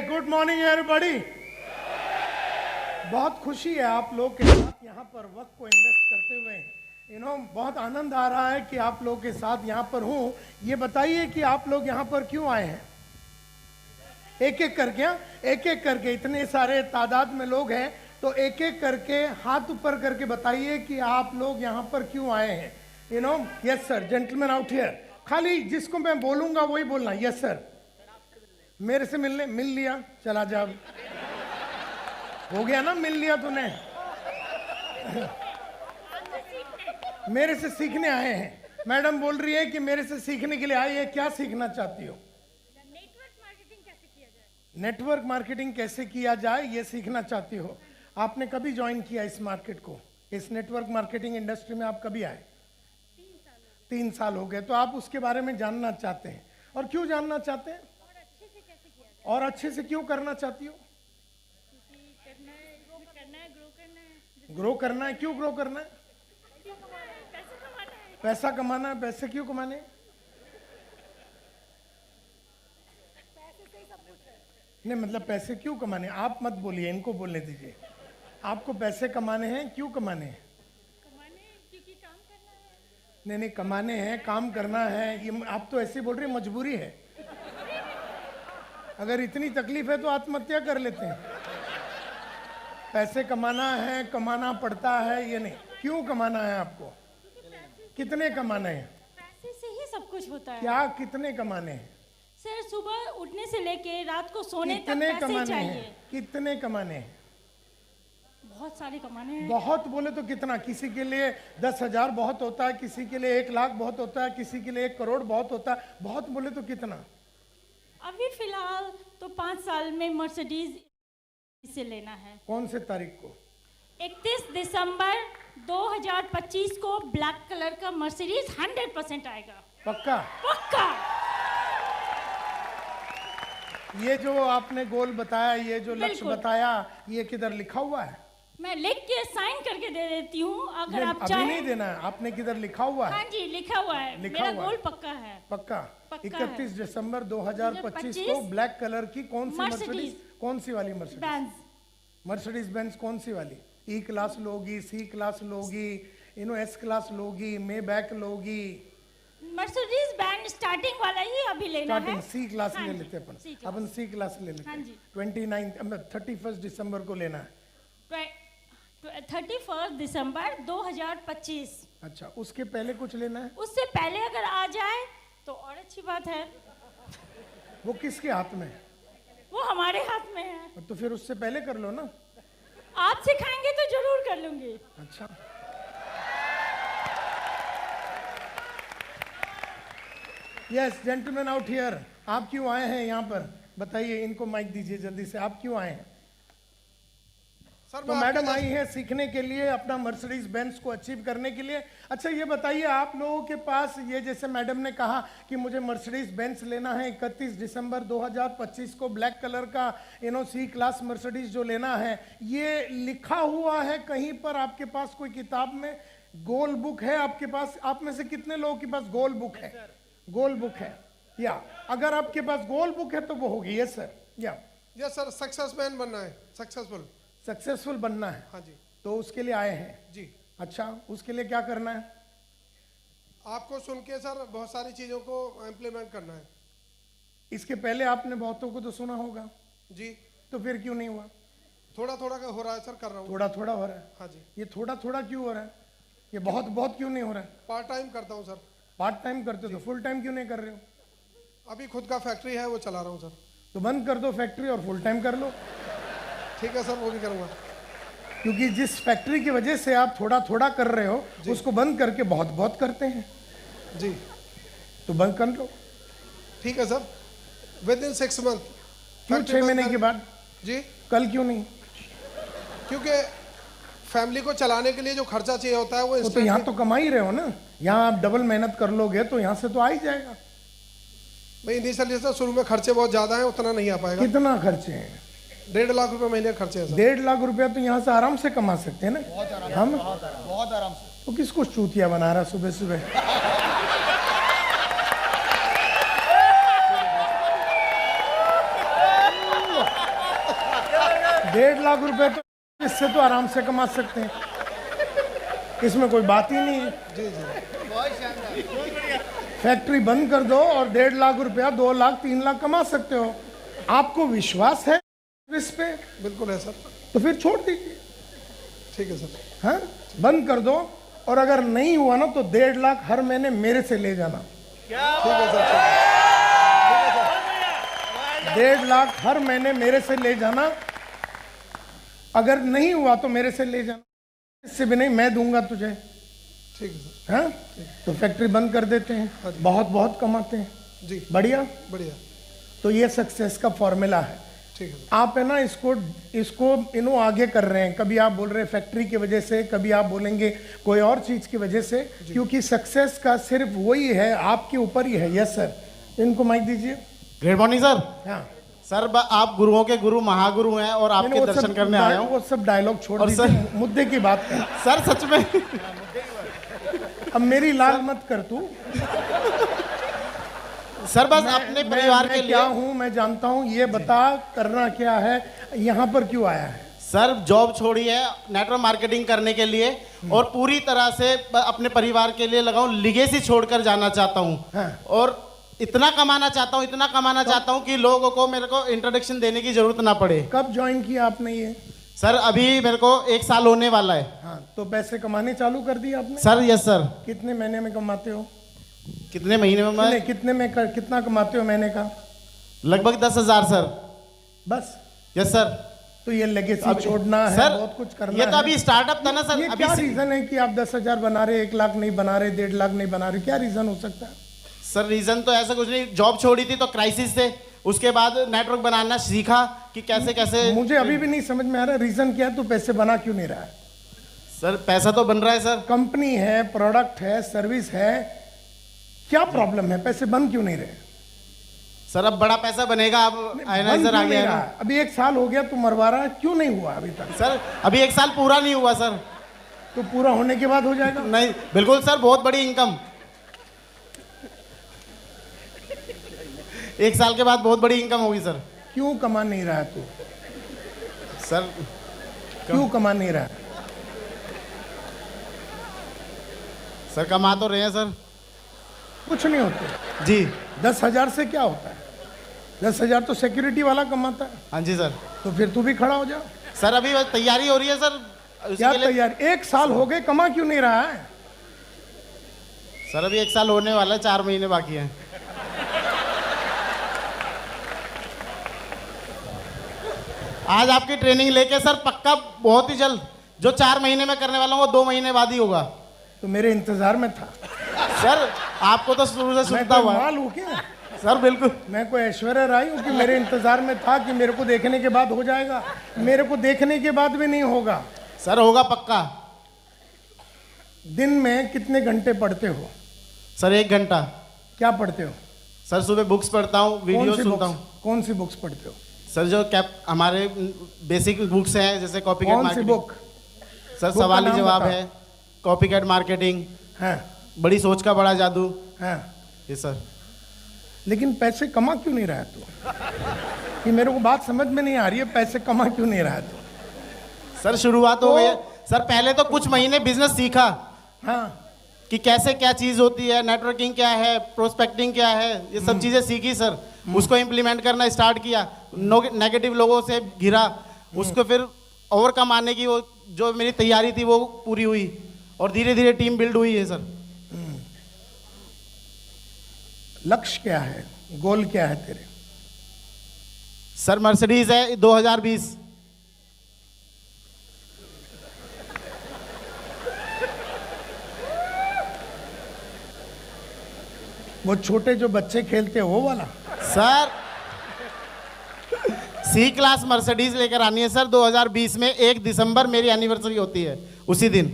Good morning everybody. बहुत खुशी है आप लोग के साथ यहाँ पर वक्त को इन्वेस्ट करते हुए। बहुत आनंद आ रहा है कि आप लोग के साथ यहाँ पर हूँ। ये बताइए कि आप लोग यहाँ पर क्यों आए हैं? एक एक करके, एक एक करके, इतने सारे तादाद में लोग हैं तो एक एक करके हाथ ऊपर करके बताइए कि आप लोग यहाँ पर क्यों आए हैं। Yes sir, gentleman out here. खाली जिसको मैं बोलूंगा वही बोलना। यस सर, मेरे से मिल लिया, चला जा, हो गया ना, मिल लिया तूने। मेरे से सीखने आए हैं। मैडम बोल रही है कि मेरे से सीखने के लिए आई है। क्या सीखना चाहती हो? नेटवर्क मार्केटिंग कैसे किया जाए ये सीखना चाहती हो। आपने कभी ज्वाइन किया इस मार्केट को? इस नेटवर्क मार्केटिंग इंडस्ट्री में आप कभी आए? 3 साल हो गए। तो आप उसके बारे में जानना चाहते हैं। और क्यों जानना चाहते हैं? और अच्छे से क्यों करना चाहती हो? ग्रो करना है। क्यों ग्रो करना है? पैसा कमाना है। पैसे क्यों कमाने हैं? नहीं, मतलब पैसे क्यों कमाने? आप मत बोलिए, इनको बोलने दीजिए। आपको पैसे कमाने हैं, क्यों कमाने हैं? क्योंकि काम करना है। नहीं, कमाने हैं, काम करना है। ये आप तो ऐसे बोल रहे हैं, मजबूरी है। अगर इतनी तकलीफ है तो आत्महत्या कर लेते हैं। पैसे कमाना है, कमाना पड़ता है, ये नहीं। क्यों कमाना है आपको? कितने कमाने हैं? पैसे से ही सब कुछ होता है। क्या कितने कमाने हैं? सर, सुबह उठने से लेके रात को सोने तक कितने पैसे कमाने चाहिए। हैं? कितने कमाने हैं? बहुत सारे कमाने हैं। बहुत बोले तो कितना? किसी के लिए 10,000 बहुत होता है, किसी के लिए 1 लाख बहुत होता है, किसी के लिए 1 करोड़ बहुत होता है। बहुत बोले तो कितना? अभी फिलहाल तो 5 साल में मर्सिडीज इसे लेना है। कौन से तारीख को? 31 दिसंबर 2025 को ब्लैक कलर का मर्सिडीज 100% आएगा। पक्का? पक्का। ये जो आपने गोल बताया, ये जो लक्ष्य बिल्कुल। बताया, ये किधर लिखा हुआ है? मैं लिख के साइन करके दे देती हूँ अगर आप अभी चाहें। नहीं देना है, आपने किधर लिखा हुआ है? हाँ जी, लिखा हुआ है। लिखा मेरा हुआ गोल है। पक्का है। पक्का। पक्का 31 दिसंबर 2025 को ब्लैक कलर की कौन सी मर्सिडीज? कौन सी वाली मर्सिडीज? बेंज। मर्सिडीज बेंज कौन सी वाली? ई क्लास लोगी, सी क्लास लोगी, एस क्लास लोगी, मे बैक लोगी? मर्सिडीज बेंज स्टार्टिंग वाला ही अभी लेना है। स्टार्टिंग सी क्लास हाँ ले जी, लेते C class। अपन सी क्लास ले लेते हाँ हैं। जी। 31 दिसंबर को लेना है। 31 दिसंबर 2025। अच्छा, उसके पहले कुछ लेना है? उससे पहले अगर आ जाए तो और अच्छी बात है। वो किसके हाथ में है? वो हमारे हाथ में है। तो फिर उससे पहले कर लो ना। आप सिखाएंगे तो जरूर कर लूंगी। अच्छा, यस, जेंटलमैन आउट हियर। आप क्यों आए हैं यहाँ पर? बताइए, इनको माइक दीजिए जल्दी से। आप क्यों आए हैं? सर, तो मैडम आई है सीखने के लिए, अपना मर्सिडीज बेंज को अचीव करने के लिए। अच्छा, ये बताइए, आप लोगों के पास ये, जैसे मैडम ने कहा कि मुझे मर्सिडीज बेंज लेना है 31 दिसंबर 2025 को ब्लैक कलर का सी क्लास मर्सिडीज जो लेना है, ये लिखा हुआ है कहीं पर आपके पास कोई किताब में? गोल बुक है आपके पास? आप में से कितने लोगों के पास गोल बुक है? गोल बुक है? या अगर आपके पास गोल बुक है तो वो होगी। Yes sir. यस सर, सक्सेसमैन बनना है। सक्सेसफुल बनना है। हाँ जी। तो उसके लिए आए हैं जी। अच्छा, उसके लिए क्या करना है? आपको सुन के सर बहुत सारी चीज़ों को इम्प्लीमेंट करना है। इसके पहले आपने बहुतों को तो सुना होगा। जी। तो फिर क्यों नहीं हुआ? थोड़ा थोड़ा का हो रहा है सर, कर रहा हूँ। थोड़ा थोड़ा हो रहा है। हाँ जी। ये थोड़ा थोड़ा क्यों हो रहा है? ये बहुत बहुत क्यों नहीं हो रहा है? पार्ट टाइम करता हूँ सर। पार्ट टाइम करते हो तो फुल टाइम क्यों नहीं कर रहे हो? अभी खुद का फैक्ट्री है, वो चला रहा हूँ सर। तो बंद कर दो फैक्ट्री और फुल टाइम कर लो। ठीक है सर, वो भी करूँगा। क्योंकि जिस फैक्ट्री की वजह से आप थोड़ा थोड़ा कर रहे हो, उसको बंद करके बहुत बहुत करते हैं। जी। तो बंद कर लो। ठीक है सर, विद इन 6 मंथ। क्यों 6 महीने के बाद? जी। कल क्यों नहीं? क्योंकि फैमिली को चलाने के लिए जो खर्चा चाहिए होता है वो तो यहाँ तो कमा ही रहे हो ना। यहाँ आप डबल मेहनत कर लोगे तो यहाँ से तो आ ही जाएगा। भाई इनिशियली सर शुरू में खर्चे बहुत ज़्यादा हैं, उतना नहीं आ पाएगा। कितना खर्चे हैं? 1.5 लाख रुपए महीने खर्चे हैं सर। 1.5 लाख रुपया तो यहाँ से आराम से कमा सकते हैं ना। हम बहुत आराम से। तो किसको चूतिया बना रहा सुबह सुबह? 1.5 लाख रुपए तो इससे तो आराम से कमा सकते हैं, इसमें कोई बात ही नहीं है। जी जी फैक्ट्री बंद कर दो और 1.5 लाख रुपया 2 लाख 3 लाख कमा सकते हो। आपको विश्वास है इस पे? बिल्कुल है सर। तो फिर छोड़ दीजिए। ठीक है सर। हाँ, बंद कर दो, और अगर नहीं हुआ ना तो 1.5 लाख हर महीने मेरे से ले जाना। ठीक है सर। 1.5 लाख हर महीने मेरे से ले जाना। अगर नहीं हुआ तो मेरे से ले जाना, इससे भी नहीं मैं दूंगा तुझे। ठीक है सर। हाँ, तो फैक्ट्री बंद कर देते हैं, बहुत बहुत कमाते हैं। जी बढ़िया। बढ़िया। तो ये सक्सेस का फॉर्मूला है। ठीक है। आप है ना इसको आगे कर रहे हैं। कभी आप बोल रहे हैं फैक्ट्री की वजह से, कभी आप बोलेंगे कोई और चीज की वजह से, क्योंकि सक्सेस का सिर्फ वही है, आपके ऊपर ही है। यस सर, इनको माइक दीजिए। Good morning sir. हाँ सर आप गुरुओं के गुरु महागुरु हैं और आपके दर्शन करने आया हूँ। वो सब डायलॉग छोड़ और दीजिए, सर- मुद्दे की बात कर। सर सच में अब मेरी लाल मत कर तू। सर बस अपने परिवार के क्या लिए हूँ मैं जानता हूँ, ये बता करना क्या है, यहाँ पर क्यों आया है? सर जॉब छोड़ी है नेटवर्क मार्केटिंग करने के लिए और पूरी तरह से अपने परिवार के लिए लगाऊं, लिगेसी छोड़कर जाना चाहता हूँ। हाँ। और इतना कमाना चाहता हूँ कि लोगों को मेरे को इंट्रोडक्शन देने की जरूरत ना पड़े। कब ज्वाइन किया आपने ये? सर अभी मेरे को 1 साल होने वाला है। हाँ, तो पैसे कमाने चालू कर दिए आपने? Sir yes sir. कितने महीने में कमाते हो? कितने महीने में मैं? कितना कमाते हो महीने का? लगभग 10,000 सर। बस? Yes sir. तो ये लेगेसी छोड़ना है, सर बहुत कुछ करना ये तो है। अभी स्टार्टअप था ना सर। ये अभी क्या रीजन है कि आप 10,000 बना रहे, 1 लाख नहीं बना रहे, 1.5 लाख नहीं बना रहे? क्या रीजन हो सकता है? सर रीजन तो ऐसा कुछ नहीं, जॉब छोड़ी थी तो क्राइसिस से, उसके बाद नेटवर्क बनाना सीखा कि कैसे कैसे। मुझे अभी भी नहीं समझ में आ रहा रीजन क्या है, तू पैसे बना क्यों नहीं रहा है? सर पैसा तो बन रहा है सर। कंपनी है, प्रोडक्ट है, सर्विस है, क्या प्रॉब्लम है? पैसे बन क्यों नहीं रहे? सर अब बड़ा पैसा बनेगा, अब बन आयनाइजर क्यों आ नहीं गया रहा है। है? अभी 1 साल हो गया, तू मरवा रहा है, क्यों नहीं हुआ अभी तक? सर अभी 1 साल पूरा नहीं हुआ सर। तो पूरा होने के बाद हो जाएगा। नहीं बिल्कुल सर, बहुत बड़ी इनकम 1 साल के बाद बहुत बड़ी इनकम होगी सर। क्यों कमा नहीं रहा है तू? सर क्यों कमा नहीं रहा है? सर कमा तो रहे हैं सर। कुछ नहीं होते जी 10,000 से क्या होता है? 10,000 तो सिक्योरिटी वाला कमाता है। हाँ जी सर। तो फिर तू भी खड़ा हो जा। सर अभी बस तैयारी हो रही है सर क्या उसके लिए। तैयार? 1 साल हो गए, कमा क्यों नहीं रहा है? सर अभी 1 साल होने वाला है, 4 महीने बाकी हैं। आज आपकी ट्रेनिंग लेके सर पक्का बहुत ही जल्द जो 4 महीने में करने वाला हूँ वो 2 महीने बाद ही होगा। तो मेरे इंतजार में था। सर आपको तो शुरू से मैं सुनता कोई हुआ है। माल हूँ क्या? सर बिल्कुल। मैं कोई ऐश्वर्या राय हूँ कि मेरे इंतजार में था कि मेरे को देखने के बाद हो जाएगा? मेरे को देखने के बाद भी नहीं होगा। सर होगा पक्का। दिन में कितने घंटे पढ़ते हो? सर 1 घंटा। क्या पढ़ते हो? सर सुबह बुक्स पढ़ता हूँ, वीडियो सुनता हूँ। कौन सी बुक्स पढ़ते हो? सर जो कैप हमारे बेसिक बुक्स हैं जैसे कॉपी कैट कौन सी मार्केटिंग। बुक? सर बुक का सवाल ही नाम जवाब बता। है, कॉपी कैट मार्केटिंग, हाँ बड़ी सोच का बड़ा जादू। हाँ। ये सर। लेकिन पैसे कमा क्यों नहीं रहा है तू? कि मेरे को बात समझ में नहीं आ रही है, पैसे कमा क्यों नहीं रहा है तू? सर शुरुआत हो गई है। सर पहले तो कुछ महीने बिजनेस सीखा हाँ, कि कैसे क्या चीज़ होती है, नेटवर्किंग क्या है, प्रोस्पेक्टिंग क्या है, ये सब चीज़ें सीखी सर। उसको इम्प्लीमेंट करना स्टार्ट किया, नेगेटिव लोगों से घिरा, उसको फिर ओवरकम आने की वो जो मेरी तैयारी थी वो पूरी हुई और धीरे धीरे टीम बिल्ड हुई है सर। लक्ष्य क्या है, गोल क्या है तेरे? सर मर्सिडीज है 2020। वो छोटे जो बच्चे खेलते हैं वो वाला? सर सी क्लास मर्सिडीज लेकर आनी है सर 2020 में। 1 दिसंबर मेरी एनिवर्सरी होती है उसी दिन।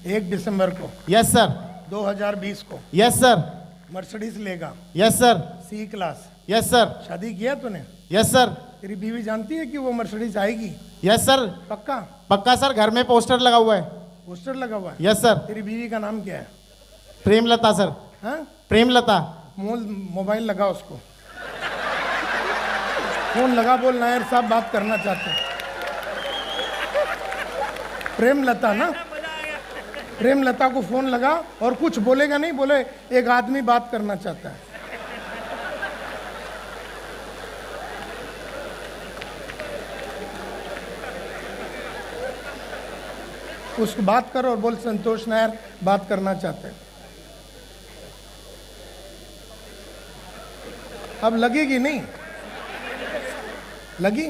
1 दिसंबर को यस सर। 2020 को यस सर। मर्सिडीज लेगा, yes sir. C class. Yes sir. शादी किया तूने? Yes sir. तेरी बीवी जानती है कि वो मर्सिडीज आएगी? Yes sir. पक्का? पक्का सर, घर में पोस्टर लगा हुआ है। पोस्टर लगा हुआ है? Yes sir. तेरी बीवी का नाम क्या है? प्रेमलता सर। हाँ, प्रेमलता। मोबाइल लगा उसको, फोन लगा, बोल नायर साहब बात करना चाहते हैं। प्रेमलता ना, प्रेमलता को फोन लगा और कुछ बोलेगा नहीं, बोले एक आदमी बात करना चाहता है। उसको बात करो और बोल संतोष नायर बात करना चाहते हैं। अब लगेगी नहीं लगी?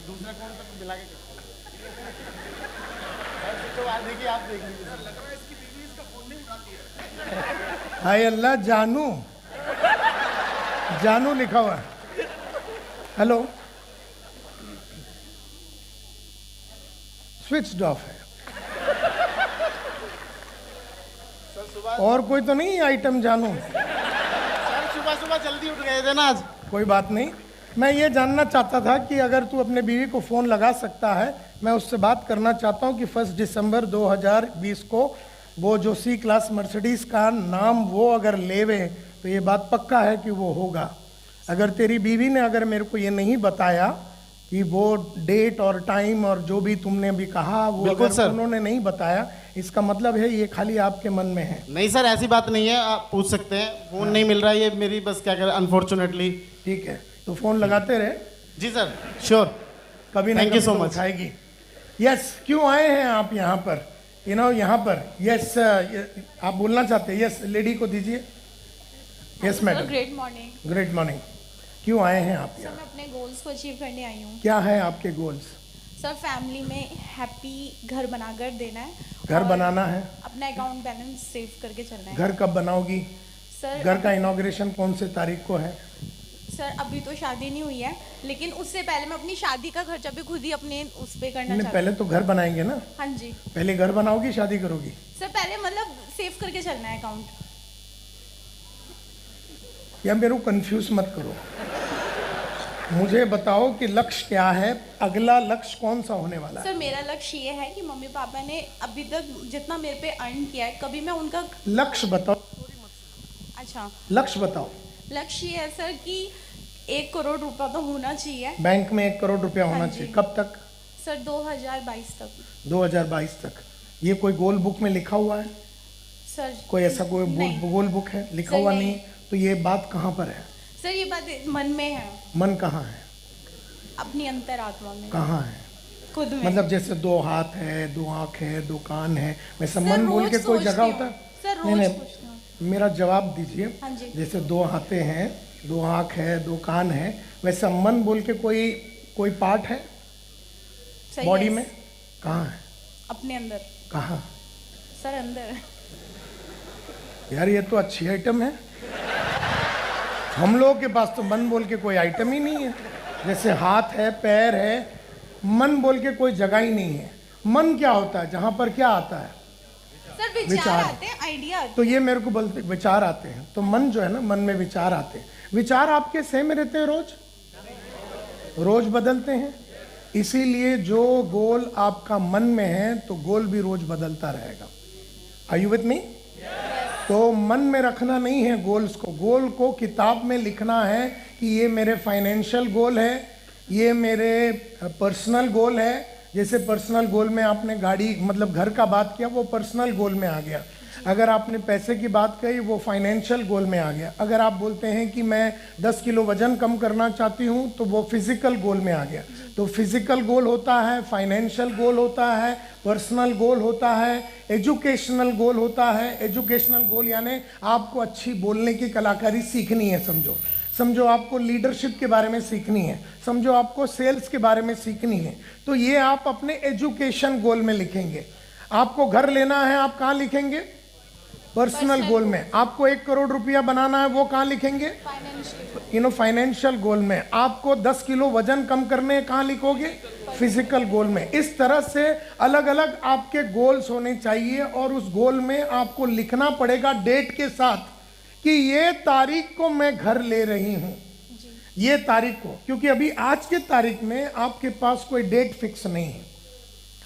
दूसरा कौन तक मिला के तो आज देखिए, आप देख लीजिए। लग रहा है इसकी बीवी इसका फोन नहीं उठाती है। हाय अल्लाह, जानू जानू लिखा हुआ है। हेलो, स्विच ऑफ है। सर सुबह, और कोई तो नहीं आइटम जानू? सर सुबह सुबह जल्दी उठ गए थे ना आज। कोई बात नहीं, मैं ये जानना चाहता था कि अगर तू अपने बीवी को फ़ोन लगा सकता है, मैं उससे बात करना चाहता हूँ कि 1 दिसंबर 2020 को वो जो सी क्लास मर्सिडीज़ का नाम वो अगर लेवे तो ये बात पक्का है कि वो होगा। अगर तेरी बीवी ने अगर मेरे को ये नहीं बताया कि वो डेट और टाइम और जो भी तुमने अभी कहा वो बिल्कुल अगर सर। उन्होंने नहीं बताया, इसका मतलब है ये खाली आपके मन में है। नहीं सर, ऐसी बात नहीं है, आप पूछ सकते हैं। फोन नहीं मिल रहा है, ये मेरी बस क्या करें, अनफॉर्चुनेटली। ठीक है, तो फ़ोन लगाते रहे, जी सर, श्योर। कभी ना Thank you कभी so तो much. उठाएगी। यस, क्यों आए हैं आप यहाँ पर? यहाँ पर यस, आप बोलना चाहते हैं? यस, लेडी को दीजिए। Yes madam, great morning. Great morning. क्यों आए हैं आप सर यहाँ? मैं अपने गोल्स को अचीव करने आई हूँ। क्या है आपके गोल्स? सर फैमिली में हैप्पी घर बनाकर देना है। घर और बनाना है। अपना अकाउंट बैलेंस सेव करके चलना है। घर कब बनाओगी? सर घर का इनॉग्रेशन कौन से तारीख को है? सर अभी तो शादी नहीं हुई है, लेकिन उससे पहले मैं अपनी शादी का खर्चा भी खुद ही अपने उस पे करना नहीं, चाहती पहले तो घर बनाएंगे ना। हूँ। हाँ जी पहले घर बनाओगी, शादी करोगी? सर, पहले मतलब सेव करके चलना है अकाउंट। या मेरे को कंफ्यूज मत करो, मुझे बताओ कि लक्ष्य क्या है, अगला लक्ष्य कौन सा होने वाला है? सर मेरा लक्ष्य ये है कि मम्मी पापा ने अभी तक जितना मेरे पे अर्न किया है, कभी मैं उनका लक्ष्य बताओ, अच्छा लक्ष्य बताओ। लक्ष्य ये है सर कि 1 करोड़ रुपया तो होना चाहिए बैंक में 1 करोड़ रुपया होना हाँ जी। चाहिए। कब तक? सर 2022 तक। 2022 तक। ये कोई गोल बुक में लिखा हुआ है? सर कोई ऐसा कोई नहीं। गोल बुक है लिखा सर, हुआ? नहीं। नहीं। तो ये बात कहाँ पर है? सर ये बात मन में है, मन कहाँ है? अपनी अंतरात्मा में, कहाँ है? खुद में। मतलब जैसे 2 हाथ है, 2 आँख है, 2 कान है, वैसे सर, मन बोल रोज के कोई सोचती जगह हूँ। होता है? सर, रोज नहीं सोचती हूँ। नहीं, मेरा जवाब दीजिए। हाँ जी। जैसे 2 हाथे हैं, 2 आँख है, 2 कान है, वैसा मन बोल के कोई पार्ट है सही बॉडी है। में? कहाँ है? अपने अंदर। कहाँ? सर अंदर। यार ये तो अच्छी आइटम है। हम लोगों के पास तो मन बोल के कोई आइटम ही नहीं है। जैसे हाथ है, पैर है, मन बोल के कोई जगह ही नहीं है। मन क्या होता है? जहाँ पर क्या आता है? सर विचार विचार। आते हैं, आइडिया आते तो ये मेरे को बोलते विचार आते हैं, तो मन जो है ना, मन में विचार आते हैं। विचार आपके सेम रहते हैं? रोज बदलते हैं। इसीलिए जो गोल आपका मन में है तो गोल भी रोज बदलता रहेगा। Are you with me? तो मन में रखना नहीं है गोल्स को। गोल को किताब में लिखना है कि ये मेरे फाइनेंशियल गोल है, ये मेरे पर्सनल गोल है। जैसे पर्सनल गोल में आपने गाड़ी मतलब घर का बात किया, वो पर्सनल गोल में आ गया। अगर आपने पैसे की बात कही, वो फाइनेंशियल गोल में आ गया। अगर आप बोलते हैं कि मैं 10 किलो वजन कम करना चाहती हूँ, तो वो फिजिकल गोल में आ गया। तो फिजिकल गोल होता है, फाइनेंशियल गोल होता है, पर्सनल गोल होता है, एजुकेशनल गोल होता है। एजुकेशनल गोल यानी आपको अच्छी बोलने की कलाकारी सीखनी है। समझो आपको लीडरशिप के बारे में सीखनी है, समझो आपको सेल्स के बारे में सीखनी है, तो ये आप अपने एजुकेशन गोल में लिखेंगे। आपको घर लेना है, आप कहाँ लिखेंगे? पर्सनल गोल में। आपको 1 करोड़ रुपया बनाना है, वो कहाँ लिखेंगे? फाइनेंशियल। फाइनेंशियल गोल में। आपको 10 किलो वजन कम करने, कहाँ लिखोगे? फिजिकल गोल में। इस तरह से अलग अलग आपके गोल्स होने चाहिए, और उस गोल में आपको लिखना पड़ेगा डेट के साथ कि ये तारीख को मैं घर ले रही हूँ, ये तारीख को। क्योंकि अभी आज के तारीख में आपके पास कोई डेट फिक्स नहीं है।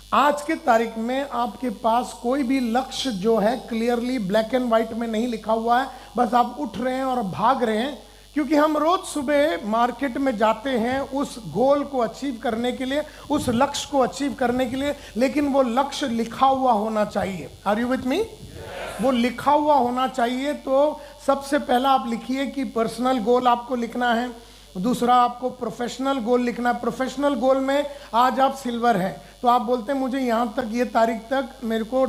आज के तारीख में आपके पास कोई भी लक्ष्य जो है क्लियरली ब्लैक एंड व्हाइट में नहीं लिखा हुआ है, बस आप उठ रहे हैं और भाग रहे हैं। क्योंकि हम रोज सुबह मार्केट में जाते हैं उस गोल को अचीव करने के लिए, उस लक्ष्य को अचीव करने के लिए, लेकिन वो लक्ष्य लिखा हुआ होना चाहिए। Are you with me? वो लिखा हुआ होना चाहिए। तो सबसे पहला आप लिखिए कि पर्सनल गोल आपको लिखना है, दूसरा आपको प्रोफेशनल गोल लिखना है। प्रोफेशनल गोल में आज आप सिल्वर हैं तो आप बोलते हैं मुझे यहाँ तक, ये तारीख तक मेरे को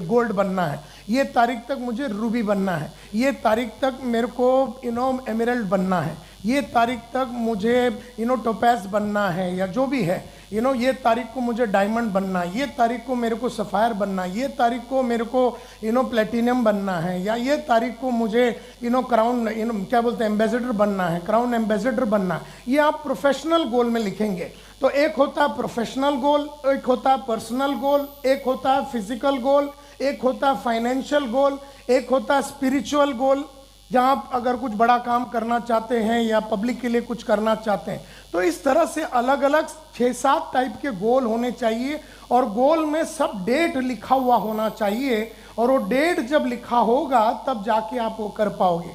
गोल्ड बनना है, ये तारीख तक मुझे रूबी बनना है, ये तारीख तक मेरे को एमराल्ड बनना है, ये तारीख तक मुझे टोपैज बनना है, या जो भी है ये तारीख को मुझे डायमंड बनना है, ये तारीख को मेरे को सफ़ायर बनना है, ये तारीख को मेरे को प्लेटिनम बनना है, या ये तारीख को मुझे क्राउन क्या बोलते हैं एम्बेसडर बनना है, क्राउन एम्बेसडर बनना है। ये आप प्रोफेशनल गोल में लिखेंगे। तो एक होता है प्रोफेशनल गोल, एक होता है पर्सनल गोल, एक होता है फिजिकल गोल, एक होता है फाइनेंशियल गोल, एक होता है स्पिरिचुअल गोल, जहाँ आप अगर कुछ बड़ा काम करना चाहते हैं या पब्लिक के लिए कुछ करना चाहते हैं। तो इस तरह से अलग अलग 6-7 टाइप के गोल होने चाहिए, और गोल में सब डेट लिखा हुआ होना चाहिए, और वो डेट जब लिखा होगा तब जाके आप वो कर पाओगे।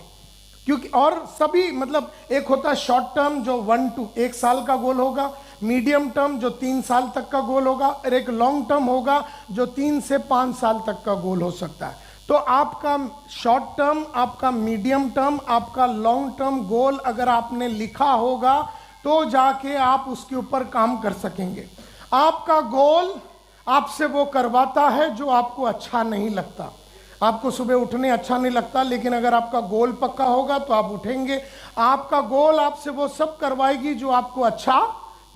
क्योंकि और सभी मतलब एक होता है शॉर्ट टर्म जो 1 साल का गोल होगा, मीडियम टर्म जो 3 साल तक का गोल होगा, और एक लॉन्ग टर्म होगा जो 3 से 5 साल तक का गोल हो सकता है। तो आपका शॉर्ट टर्म, आपका मीडियम टर्म, आपका लॉन्ग टर्म गोल अगर आपने लिखा होगा तो जाके आप उसके ऊपर काम कर सकेंगे। आपका गोल आपसे वो करवाता है जो आपको अच्छा नहीं लगता। आपको सुबह उठने अच्छा नहीं लगता, लेकिन अगर आपका गोल पक्का होगा तो आप उठेंगे। आपका गोल आपसे वो सब करवाएगी जो आपको अच्छा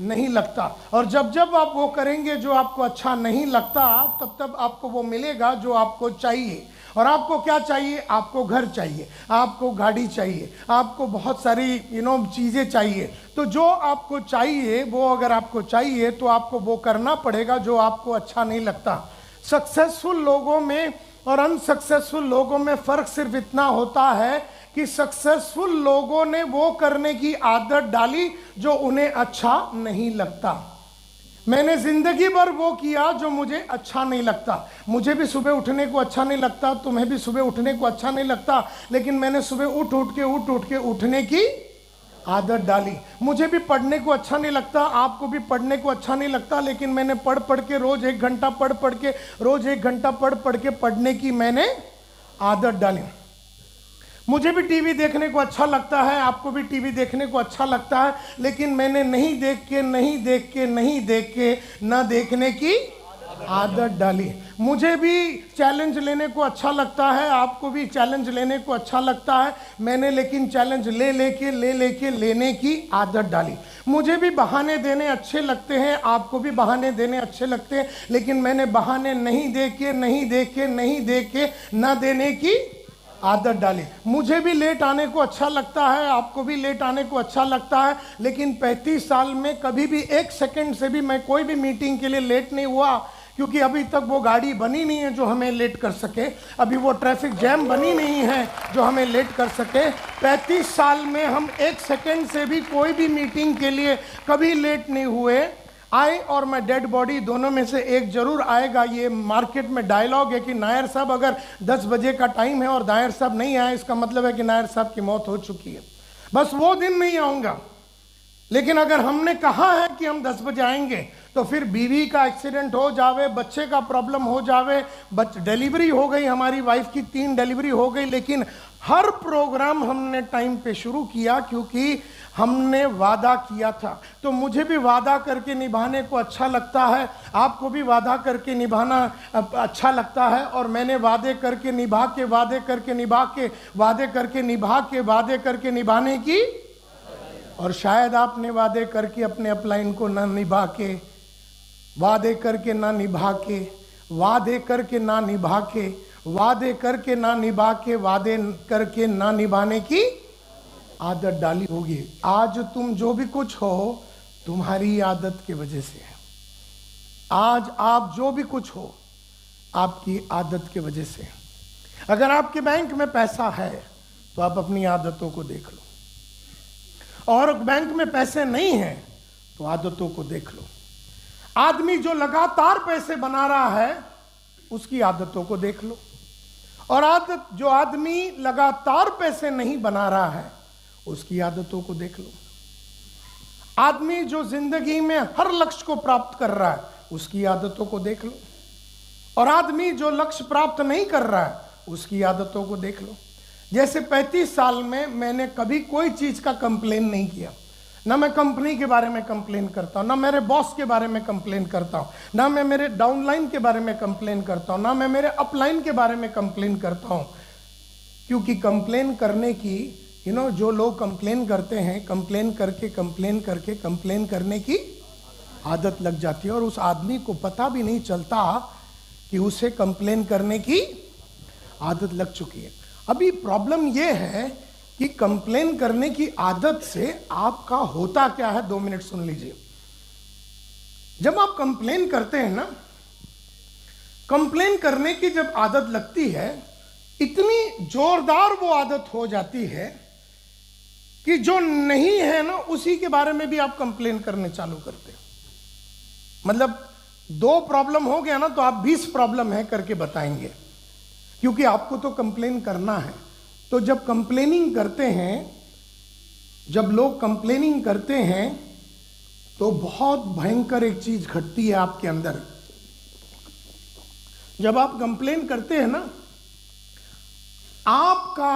नहीं लगता, और जब जब आप वो करेंगे जो आपको अच्छा नहीं लगता तब तब आपको वो मिलेगा जो आपको चाहिए। और आपको क्या चाहिए? आपको घर चाहिए, आपको गाड़ी चाहिए, आपको बहुत सारी चीज़ें चाहिए। तो जो आपको चाहिए वो अगर आपको चाहिए तो आपको वो करना पड़ेगा जो आपको अच्छा नहीं लगता। सक्सेसफुल लोगों में और अनसक्सेसफुल लोगों में फ़र्क सिर्फ इतना होता है कि सक्सेसफुल लोगों ने वो करने की आदत डाली जो उन्हें अच्छा नहीं लगता। मैंने ज़िंदगी भर वो किया जो मुझे अच्छा नहीं लगता। मुझे भी सुबह उठने को अच्छा नहीं लगता, तुम्हें भी सुबह उठने को अच्छा नहीं लगता, लेकिन मैंने सुबह उठ के उठने की आदत डाली। मुझे भी पढ़ने को अच्छा नहीं लगता, आपको भी पढ़ने को अच्छा नहीं लगता, लेकिन मैंने पढ़ के रोज़ 1 घंटा रोज़ 1 घंटा पढ़ के पढ़ने की मैंने आदत डाली। मुझे भी टीवी देखने को अच्छा लगता है, आपको भी टीवी देखने को अच्छा लगता है, लेकिन मैंने नहीं देख के ना देखने की आदत डाली। मुझे भी चैलेंज लेने को अच्छा लगता है, आपको भी चैलेंज लेने को अच्छा लगता है, मैंने लेकिन चैलेंज लेने की आदत डाली। मुझे भी बहाने देने अच्छे लगते हैं, आपको भी बहाने देने अच्छे लगते हैं, लेकिन मैंने बहाने नहीं दे के ना देने की आदत डाली। मुझे भी लेट आने को अच्छा लगता है, आपको भी लेट आने को अच्छा लगता है, लेकिन 35 साल में कभी भी 1 सेकंड से भी मैं कोई भी मीटिंग के लिए लेट नहीं हुआ, क्योंकि अभी तक वो गाड़ी बनी नहीं है जो हमें लेट कर सके, अभी वो ट्रैफिक जैम बनी नहीं है जो हमें लेट कर सके। 35 साल में हम 1 सेकंड से भी कोई भी मीटिंग के लिए कभी लेट नहीं हुए। आई और मैं डेड बॉडी दोनों में से एक जरूर आएगा। ये मार्केट में डायलॉग है कि नायर साहब अगर 10 बजे का टाइम है और नायर साहब नहीं आए, इसका मतलब है कि नायर साहब की मौत हो चुकी है। बस वो दिन नहीं आऊँगा, लेकिन अगर हमने कहा है कि हम 10 बजे आएंगे तो फिर बीवी का एक्सीडेंट हो जावे, बच्चे का प्रॉब्लम हो जावे, डिलीवरी हो गई, हमारी वाइफ की 3 डिलीवरी हो गई, लेकिन हर प्रोग्राम हमने टाइम पे शुरू किया क्योंकि हमने वादा किया था। तो मुझे भी वादा करके निभाने को अच्छा लगता है, आपको भी वादा करके निभाना अच्छा लगता है, और मैंने वादे करके निभाने की, और शायद आपने वादे करके अपने अपलाइन को ना निभा के, वादे करके ना निभा के, वादे करके ना निभा के, वादे करके ना निभा के, वादे करके ना निभाने की आदत डाली होगी। आज तुम जो भी कुछ हो तुम्हारी आदत की वजह से है। आज आप जो भी कुछ हो आपकी आदत की वजह से। अगर आपके बैंक में पैसा है तो आप अपनी आदतों को देख लो, और बैंक में पैसे नहीं हैं तो आदतों को देख लो। आदमी जो लगातार पैसे बना रहा है उसकी आदतों को देख लो, और जो आदमी लगातार पैसे नहीं बना रहा है उसकी आदतों को देख लो। आदमी जो जिंदगी में हर लक्ष्य को प्राप्त कर रहा है उसकी आदतों को देख लो, और आदमी जो लक्ष्य प्राप्त नहीं कर रहा है उसकी आदतों को देख लो। जैसे 35 साल में मैंने कभी कोई चीज का कंप्लेन नहीं किया, ना मैं कंपनी के बारे में कंप्लेन करता हूँ, ना मेरे बॉस के बारे में कंप्लेन करता हूँ, ना मैं मेरे डाउनलाइन के बारे में कंप्लेन करता हूँ, ना मैं मेरे अपलाइन के बारे में कंप्लेन करता हूँ। क्योंकि कंप्लेन करने की जो लोग कंप्लेन करते हैं, कंप्लेन करने की आदत लग जाती है, और उस आदमी को पता भी नहीं चलता कि उसे कंप्लेन करने की आदत लग चुकी है। अभी प्रॉब्लम यह है कि कंप्लेन करने की आदत से आपका होता क्या है, 2 मिनट सुन लीजिए। जब आप कंप्लेन करते हैं ना, कंप्लेन करने की जब आदत लगती है, इतनी जोरदार वो आदत हो जाती है कि जो नहीं है ना उसी के बारे में भी आप कंप्लेन करने चालू करते हो। मतलब 2 प्रॉब्लम हो गया ना तो आप 20 प्रॉब्लम है करके बताएंगे, क्योंकि आपको तो कंप्लेन करना है। तो जब कंप्लेनिंग करते हैं, जब लोग कंप्लेनिंग करते हैं तो बहुत भयंकर एक चीज घटती है आपके अंदर। जब आप कंप्लेन करते हैं ना, आपका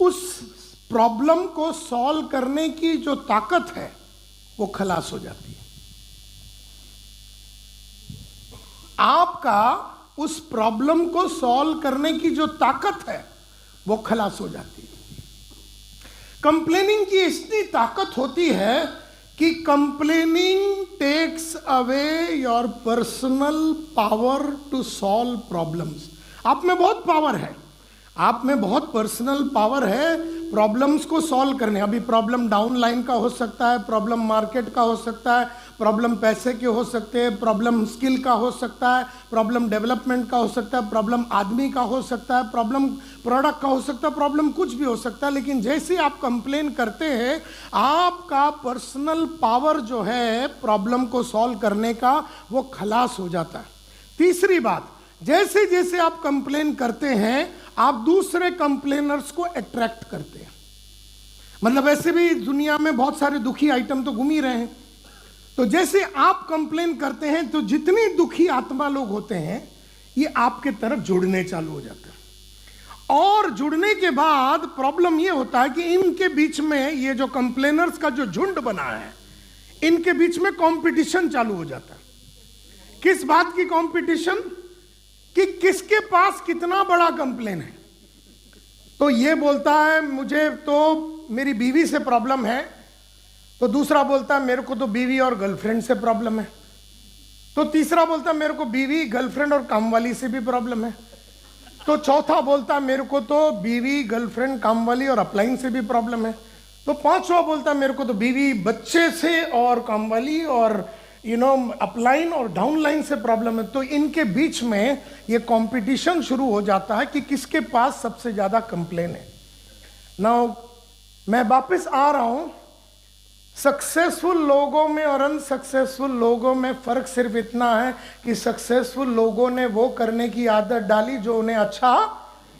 उस प्रॉब्लम को सॉल्व करने की जो ताकत है वो खलास हो जाती है। आपका उस प्रॉब्लम को सॉल्व करने की जो ताकत है वो खलास हो जाती है। कंप्लेनिंग की इतनी ताकत होती है कि complaining takes away your personal power to solve problems. आप में बहुत पावर है, आप में बहुत पर्सनल पावर है प्रॉब्लम्स को सॉल्व करने। अभी प्रॉब्लम डाउन लाइन का हो सकता है, प्रॉब्लम मार्केट का हो सकता है, प्रॉब्लम पैसे के हो सकते हैं, प्रॉब्लम स्किल का हो सकता है, प्रॉब्लम डेवलपमेंट का हो सकता है, प्रॉब्लम आदमी का हो सकता है, प्रॉब्लम प्रोडक्ट का हो सकता है, प्रॉब्लम कुछ भी हो सकता है। लेकिन जैसे आप कंप्लेन करते हैं, आपका पर्सनल पावर जो है प्रॉब्लम को सॉल्व करने का वो खलास हो जाता है। तीसरी बात, जैसे जैसे आप कंप्लेन करते हैं आप दूसरे कंप्लेनर्स को अट्रैक्ट करते हैं। मतलब ऐसे भी दुनिया में बहुत सारे दुखी आइटम तो घूम ही रहे हैं। तो जैसे आप कंप्लेन करते हैं तो जितनी दुखी आत्मा लोग होते हैं ये आपके तरफ जुड़ने चालू हो जाते हैं, और जुड़ने के बाद प्रॉब्लम ये होता है कि इनके बीच में, ये जो कंप्लेनर्स का जो झुंड बना है, इनके बीच में कंपटीशन चालू हो जाता है। किस बात की कंपटीशन? कि किसके पास कितना बड़ा कंप्लेन है। तो ये बोलता है मुझे तो मेरी बीवी से प्रॉब्लम है, तो दूसरा बोलता है मेरे को तो बीवी और गर्लफ्रेंड से प्रॉब्लम है, तो तीसरा बोलता है मेरे को बीवी, गर्लफ्रेंड और कामवाली से भी प्रॉब्लम है, तो चौथा बोलता है मेरे को तो बीवी, गर्लफ्रेंड, कामवाली और अपलाइन से भी प्रॉब्लम है, तो पांचवा बोलता है मेरे को तो बीवी, बच्चे से और कामवाली और अपलाइन और डाउनलाइन से प्रॉब्लम है। तो इनके बीच में ये कंपटीशन शुरू हो जाता है कि किसके पास सबसे ज्यादा कंप्लेन है। नाउ मैं वापस आ रहा हूं, सक्सेसफुल लोगों में और अनसक्सेसफुल लोगों में फर्क सिर्फ इतना है कि सक्सेसफुल लोगों ने वो करने की आदत डाली जो उन्हें अच्छा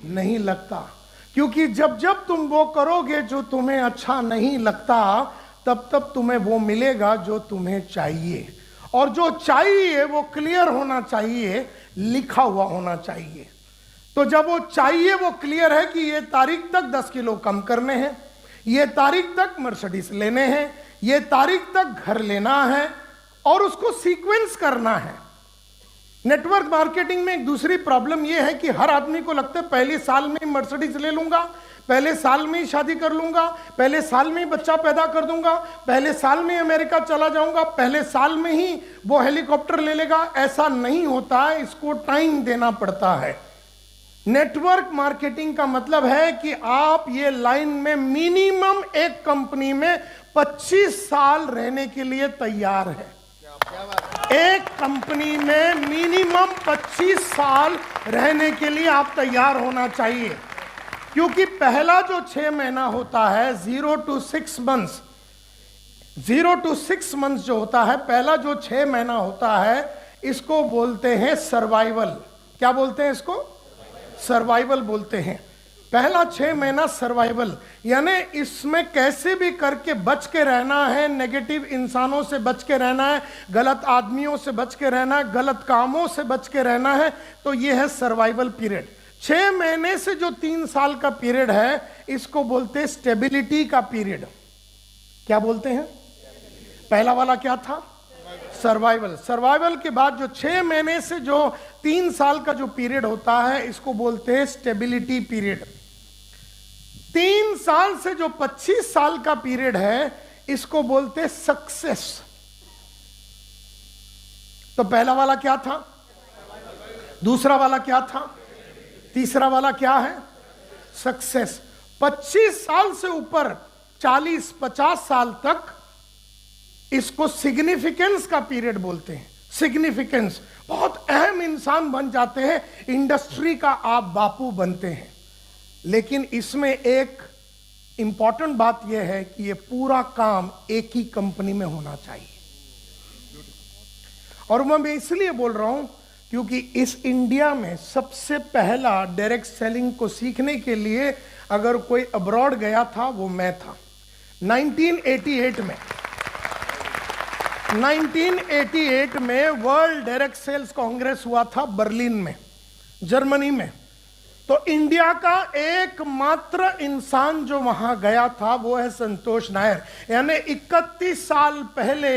नहीं लगता, क्योंकि जब जब तुम वो करोगे जो तुम्हें अच्छा नहीं लगता तब तब तुम्हें वो मिलेगा जो तुम्हें चाहिए, और जो चाहिए वो क्लियर होना चाहिए, लिखा हुआ होना चाहिए। तो जब वो चाहिए वो क्लियर है कि ये तारीख तक 10 किलो कम करने हैं, ये तारीख तक मर्सिडीज लेने हैं, ये तारीख तक घर लेना है, और उसको सीक्वेंस करना है। नेटवर्क मार्केटिंग में एक दूसरी प्रॉब्लम यह है कि हर आदमी को लगता है पहले साल में ही मर्सिडीज ले लूंगा, पहले साल में ही शादी कर लूंगा, पहले साल में ही बच्चा पैदा कर दूंगा, पहले साल में अमेरिका चला जाऊंगा, पहले साल में ही वो हेलीकॉप्टर ले लेगा। ऐसा नहीं होता है, इसको टाइम देना पड़ता है। नेटवर्क मार्केटिंग का मतलब है कि आप ये लाइन में मिनिमम एक कंपनी में 25 साल रहने के लिए तैयार है। एक कंपनी में मिनिमम 25 साल रहने के लिए आप तैयार होना चाहिए, क्योंकि पहला जो 6 महीना होता है 0 to 6 months, 0 to 6 मंथ्स जो होता है, पहला जो 6 महीना होता है, इसको बोलते हैं सर्वाइवल। क्या बोलते हैं इसको? सर्वाइवल बोलते हैं। पहला 6 महीना सर्वाइवल, यानी इसमें कैसे भी करके बच के रहना है, नेगेटिव इंसानों से बच के रहना है, गलत आदमियों से बच के रहना है, गलत कामों से बच के रहना है। तो ये है सर्वाइवल पीरियड। 6 महीने से जो 3 साल का पीरियड है, इसको बोलते हैं स्टेबिलिटी का पीरियड। क्या बोलते हैं? पहला वाला क्या था? सर्वाइवल। सर्वाइवल के बाद जो 6 महीने से जो 3 साल का जो पीरियड होता है, इसको बोलते हैं स्टेबिलिटी पीरियड। 3 साल से जो 25 साल का पीरियड है, इसको बोलते हैं सक्सेस। तो पहला वाला क्या था? दूसरा वाला क्या था? तीसरा वाला क्या है? सक्सेस। 25 साल से ऊपर 40-50 साल तक इसको सिग्निफिकेंस का पीरियड बोलते हैं। सिग्निफिकेंस, बहुत अहम इंसान बन जाते हैं, इंडस्ट्री का आप बापू बनते हैं। लेकिन इसमें एक इंपॉर्टेंट बात यह है कि यह पूरा काम एक ही कंपनी में होना चाहिए। और मैं इसलिए बोल रहा हूं क्योंकि इस इंडिया में सबसे पहला डायरेक्ट सेलिंग को सीखने के लिए अगर कोई अब्रॉड गया था, वो मैं था। 1988 में 1988 में वर्ल्ड डायरेक्ट सेल्स कांग्रेस हुआ था बर्लिन में, जर्मनी में। तो इंडिया का एकमात्र इंसान जो वहां गया था वो है संतोष नायर। यानी 31 साल पहले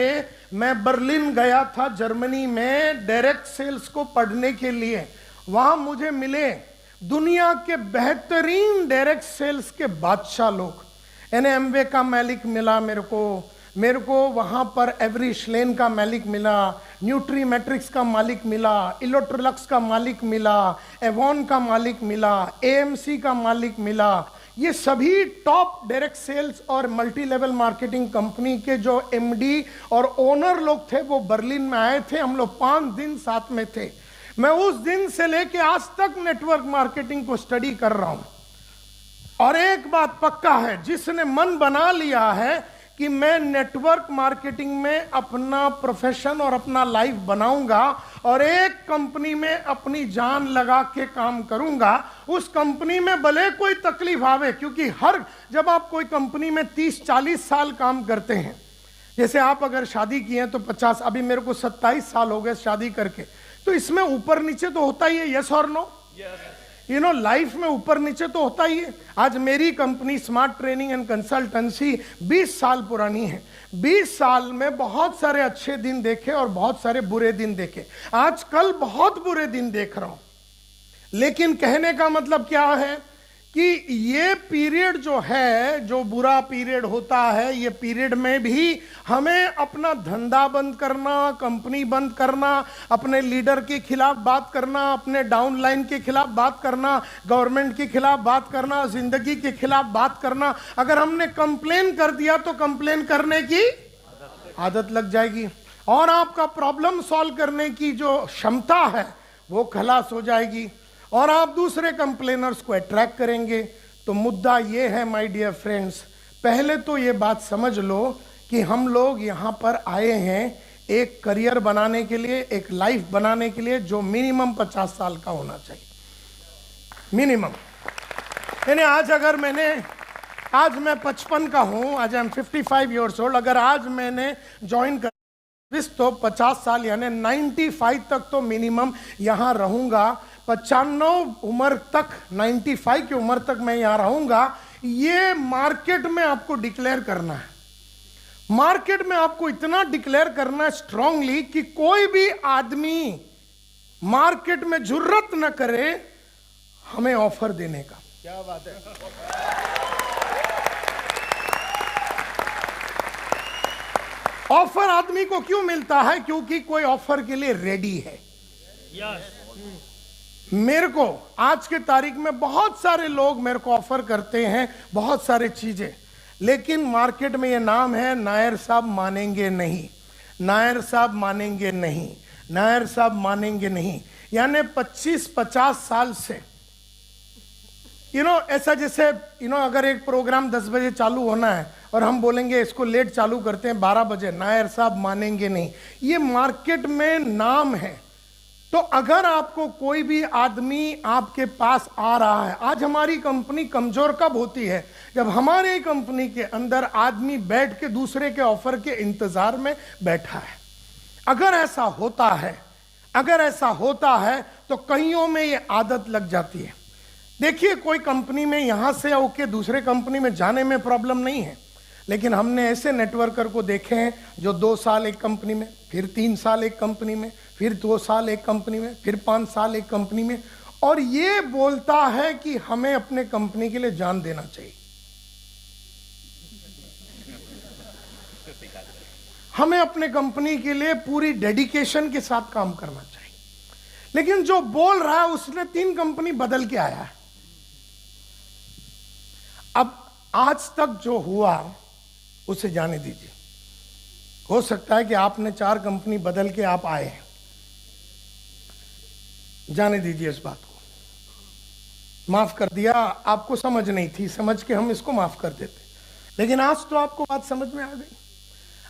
मैं बर्लिन गया था जर्मनी में डायरेक्ट सेल्स को पढ़ने के लिए। वहां मुझे मिले दुनिया के बेहतरीन डायरेक्ट सेल्स के बादशाह लोग। एमवे का मालिक मिला मेरे को वहाँ पर एवरी श्लेन का मालिक मिला, न्यूट्री मैट्रिक्स का मालिक मिला, इलेक्ट्रोलक्स का मालिक मिला, एवॉन का मालिक मिला, एएमसी का मालिक मिला। ये सभी टॉप डायरेक्ट सेल्स और मल्टी लेवल मार्केटिंग कंपनी के जो एमडी और ओनर लोग थे, वो बर्लिन में आए थे। हम लोग 5 दिन साथ में थे। मैं उस दिन से लेके आज तक नेटवर्क मार्केटिंग को स्टडी कर रहा हूँ। और एक बात पक्का है, जिसने मन बना लिया है कि मैं नेटवर्क मार्केटिंग में अपना प्रोफेशन और अपना लाइफ बनाऊंगा और एक कंपनी में अपनी जान लगा के काम करूंगा, उस कंपनी में भले कोई तकलीफ आवे, क्योंकि जब आप कोई कंपनी में 30-40 साल काम करते हैं, जैसे आप अगर शादी किए हैं तो 50, अभी मेरे को 27 साल हो गए शादी करके, तो इसमें ऊपर नीचे तो होता ही है। यस और नो? यू नो, लाइफ में ऊपर नीचे तो होता ही है। आज मेरी company smart training and consultancy 20 साल पुरानी है। 20 साल में बहुत सारे अच्छे दिन देखे और बहुत सारे बुरे दिन देखे। आजकल बहुत बुरे दिन देख रहा हूं, लेकिन कहने का मतलब क्या है कि ये पीरियड जो है, जो बुरा पीरियड होता है, ये पीरियड में भी हमें अपना धंधा बंद करना, कंपनी बंद करना, अपने लीडर के खिलाफ बात करना, अपने डाउनलाइन के खिलाफ बात करना, गवर्नमेंट के खिलाफ बात करना, जिंदगी के खिलाफ बात करना। अगर हमने कंप्लेन कर दिया तो कंप्लेन करने की आदत लग जाएगी और आपका प्रॉब्लम सॉल्व करने की जो क्षमता है वो खलास हो जाएगी और आप दूसरे कंप्लेनर्स को अट्रैक्ट करेंगे। तो मुद्दा ये है माय डियर फ्रेंड्स, पहले तो ये बात समझ लो कि हम लोग यहाँ पर आए हैं एक करियर बनाने के लिए, एक लाइफ बनाने के लिए जो मिनिमम 50 साल का होना चाहिए, मिनिमम। यानी आज मैं 55 का हूँ, आज आई एम 55 ईयर्स ओल्ड। अगर आज मैंने ज्वाइन कर तो 50 साल यानी 95 तक तो मिनिमम यहाँ रहूँगा। 95 उम्र तक, 95 की उम्र तक मैं यहाँ रहूँगा। ये मार्केट में आपको डिक्लेयर करना है। मार्केट में आपको इतना डिक्लेयर करना है स्ट्रांगली कि कोई भी आदमी मार्केट में जुर्रत न करे हमें ऑफर देने का। क्या बात है। ऑफर आदमी को क्यों मिलता है? क्योंकि कोई ऑफर के लिए रेडी है। मेरे को आज के तारीख में बहुत सारे लोग मेरे को ऑफर करते हैं बहुत सारे चीजें, लेकिन मार्केट में ये नाम है नायर साहब मानेंगे नहीं, नायर साहब मानेंगे नहीं, नायर साहब मानेंगे नहीं। यानी 25-50 साल से ऐसा जैसे अगर एक प्रोग्राम 10 बजे चालू होना है और हम बोलेंगे इसको लेट चालू करते हैं 12 बजे, नायर साहब मानेंगे नहीं। ये मार्केट में नाम है। तो अगर आपको कोई भी आदमी आपके पास आ रहा है, आज हमारी कंपनी कमजोर कब होती है? जब हमारे कंपनी के अंदर आदमी बैठ के दूसरे के ऑफर के इंतजार में बैठा है। अगर ऐसा होता है तो कईयों में ये आदत लग जाती है। देखिए, कोई कंपनी में यहां से होके दूसरे कंपनी में जाने में प्रॉब्लम नहीं है, लेकिन हमने ऐसे नेटवर्कर को देखे हैं जो 2 साल एक कंपनी में, फिर 3 साल एक कंपनी में, फिर 2 साल एक कंपनी में, फिर 5 साल एक कंपनी में, और ये बोलता है कि हमें अपने कंपनी के लिए जान देना चाहिए, हमें अपने कंपनी के लिए पूरी डेडिकेशन के साथ काम करना चाहिए। लेकिन जो बोल रहा है उसने 3 कंपनी बदल के आया है। अब आज तक जो हुआ उसे जाने दीजिए। हो सकता है कि आपने 4 कंपनी बदल के आप आए हैं, जाने दीजिए इस बात को। माफ कर दिया, आपको समझ नहीं थी, समझ के हम इसको माफ कर देते, लेकिन आज तो आपको बात समझ में आ गई।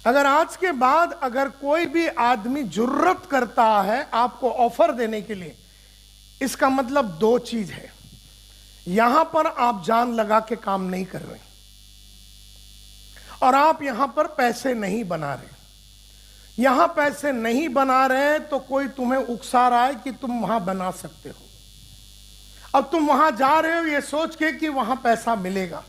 अगर आज के बाद अगर कोई भी आदमी जुर्रत करता है आपको ऑफर देने के लिए, इसका मतलब 2 चीज है। यहां पर आप जान लगा के काम नहीं कर रहे और आप यहां पर पैसे नहीं बना रहे। यहां पैसे नहीं बना रहे तो कोई तुम्हें उकसा रहा है कि तुम वहां बना सकते हो। अब तुम वहां जा रहे हो ये सोच के कि वहां पैसा मिलेगा।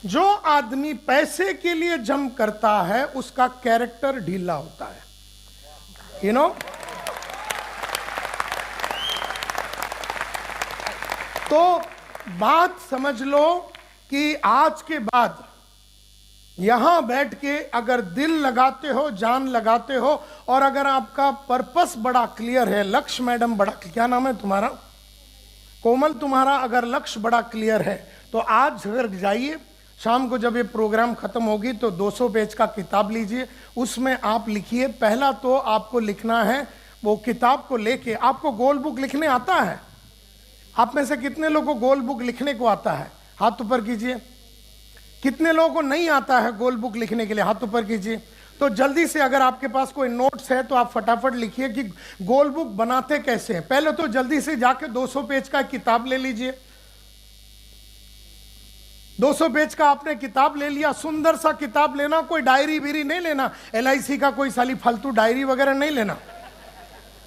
जो आदमी पैसे के लिए जम करता है उसका कैरेक्टर ढीला होता है। तो बात समझ लो कि आज के बाद यहां बैठ के अगर दिल लगाते हो, जान लगाते हो, और अगर आपका पर्पस बड़ा क्लियर है, लक्ष्य, मैडम बड़ा, क्या नाम है तुम्हारा? कोमल, तुम्हारा अगर लक्ष्य बड़ा क्लियर है तो आज घर जाइए, शाम को जब ये प्रोग्राम खत्म होगी तो 200 पेज का किताब लीजिए, उसमें आप लिखिए। पहला तो आपको लिखना है, वो किताब को लेके, आपको गोल बुक लिखने आता है? आप में से कितने लोगों को गोल बुक लिखने को आता है? हाथ ऊपर कीजिए। कितने लोगों को नहीं आता है गोल बुक लिखने के लिए? हाथ ऊपर कीजिए। तो जल्दी से अगर आपके पास कोई नोट्स है तो आप फटाफट लिखिए कि गोल बुक बनाते कैसे हैं। पहले तो जल्दी से जाके 200 पेज का किताब ले लीजिए। 200 पेज का आपने किताब ले लिया, सुंदर सा किताब लेना, कोई डायरी बीरी नहीं लेना, LIC का कोई साली फालतू डायरी वगैरह नहीं लेना।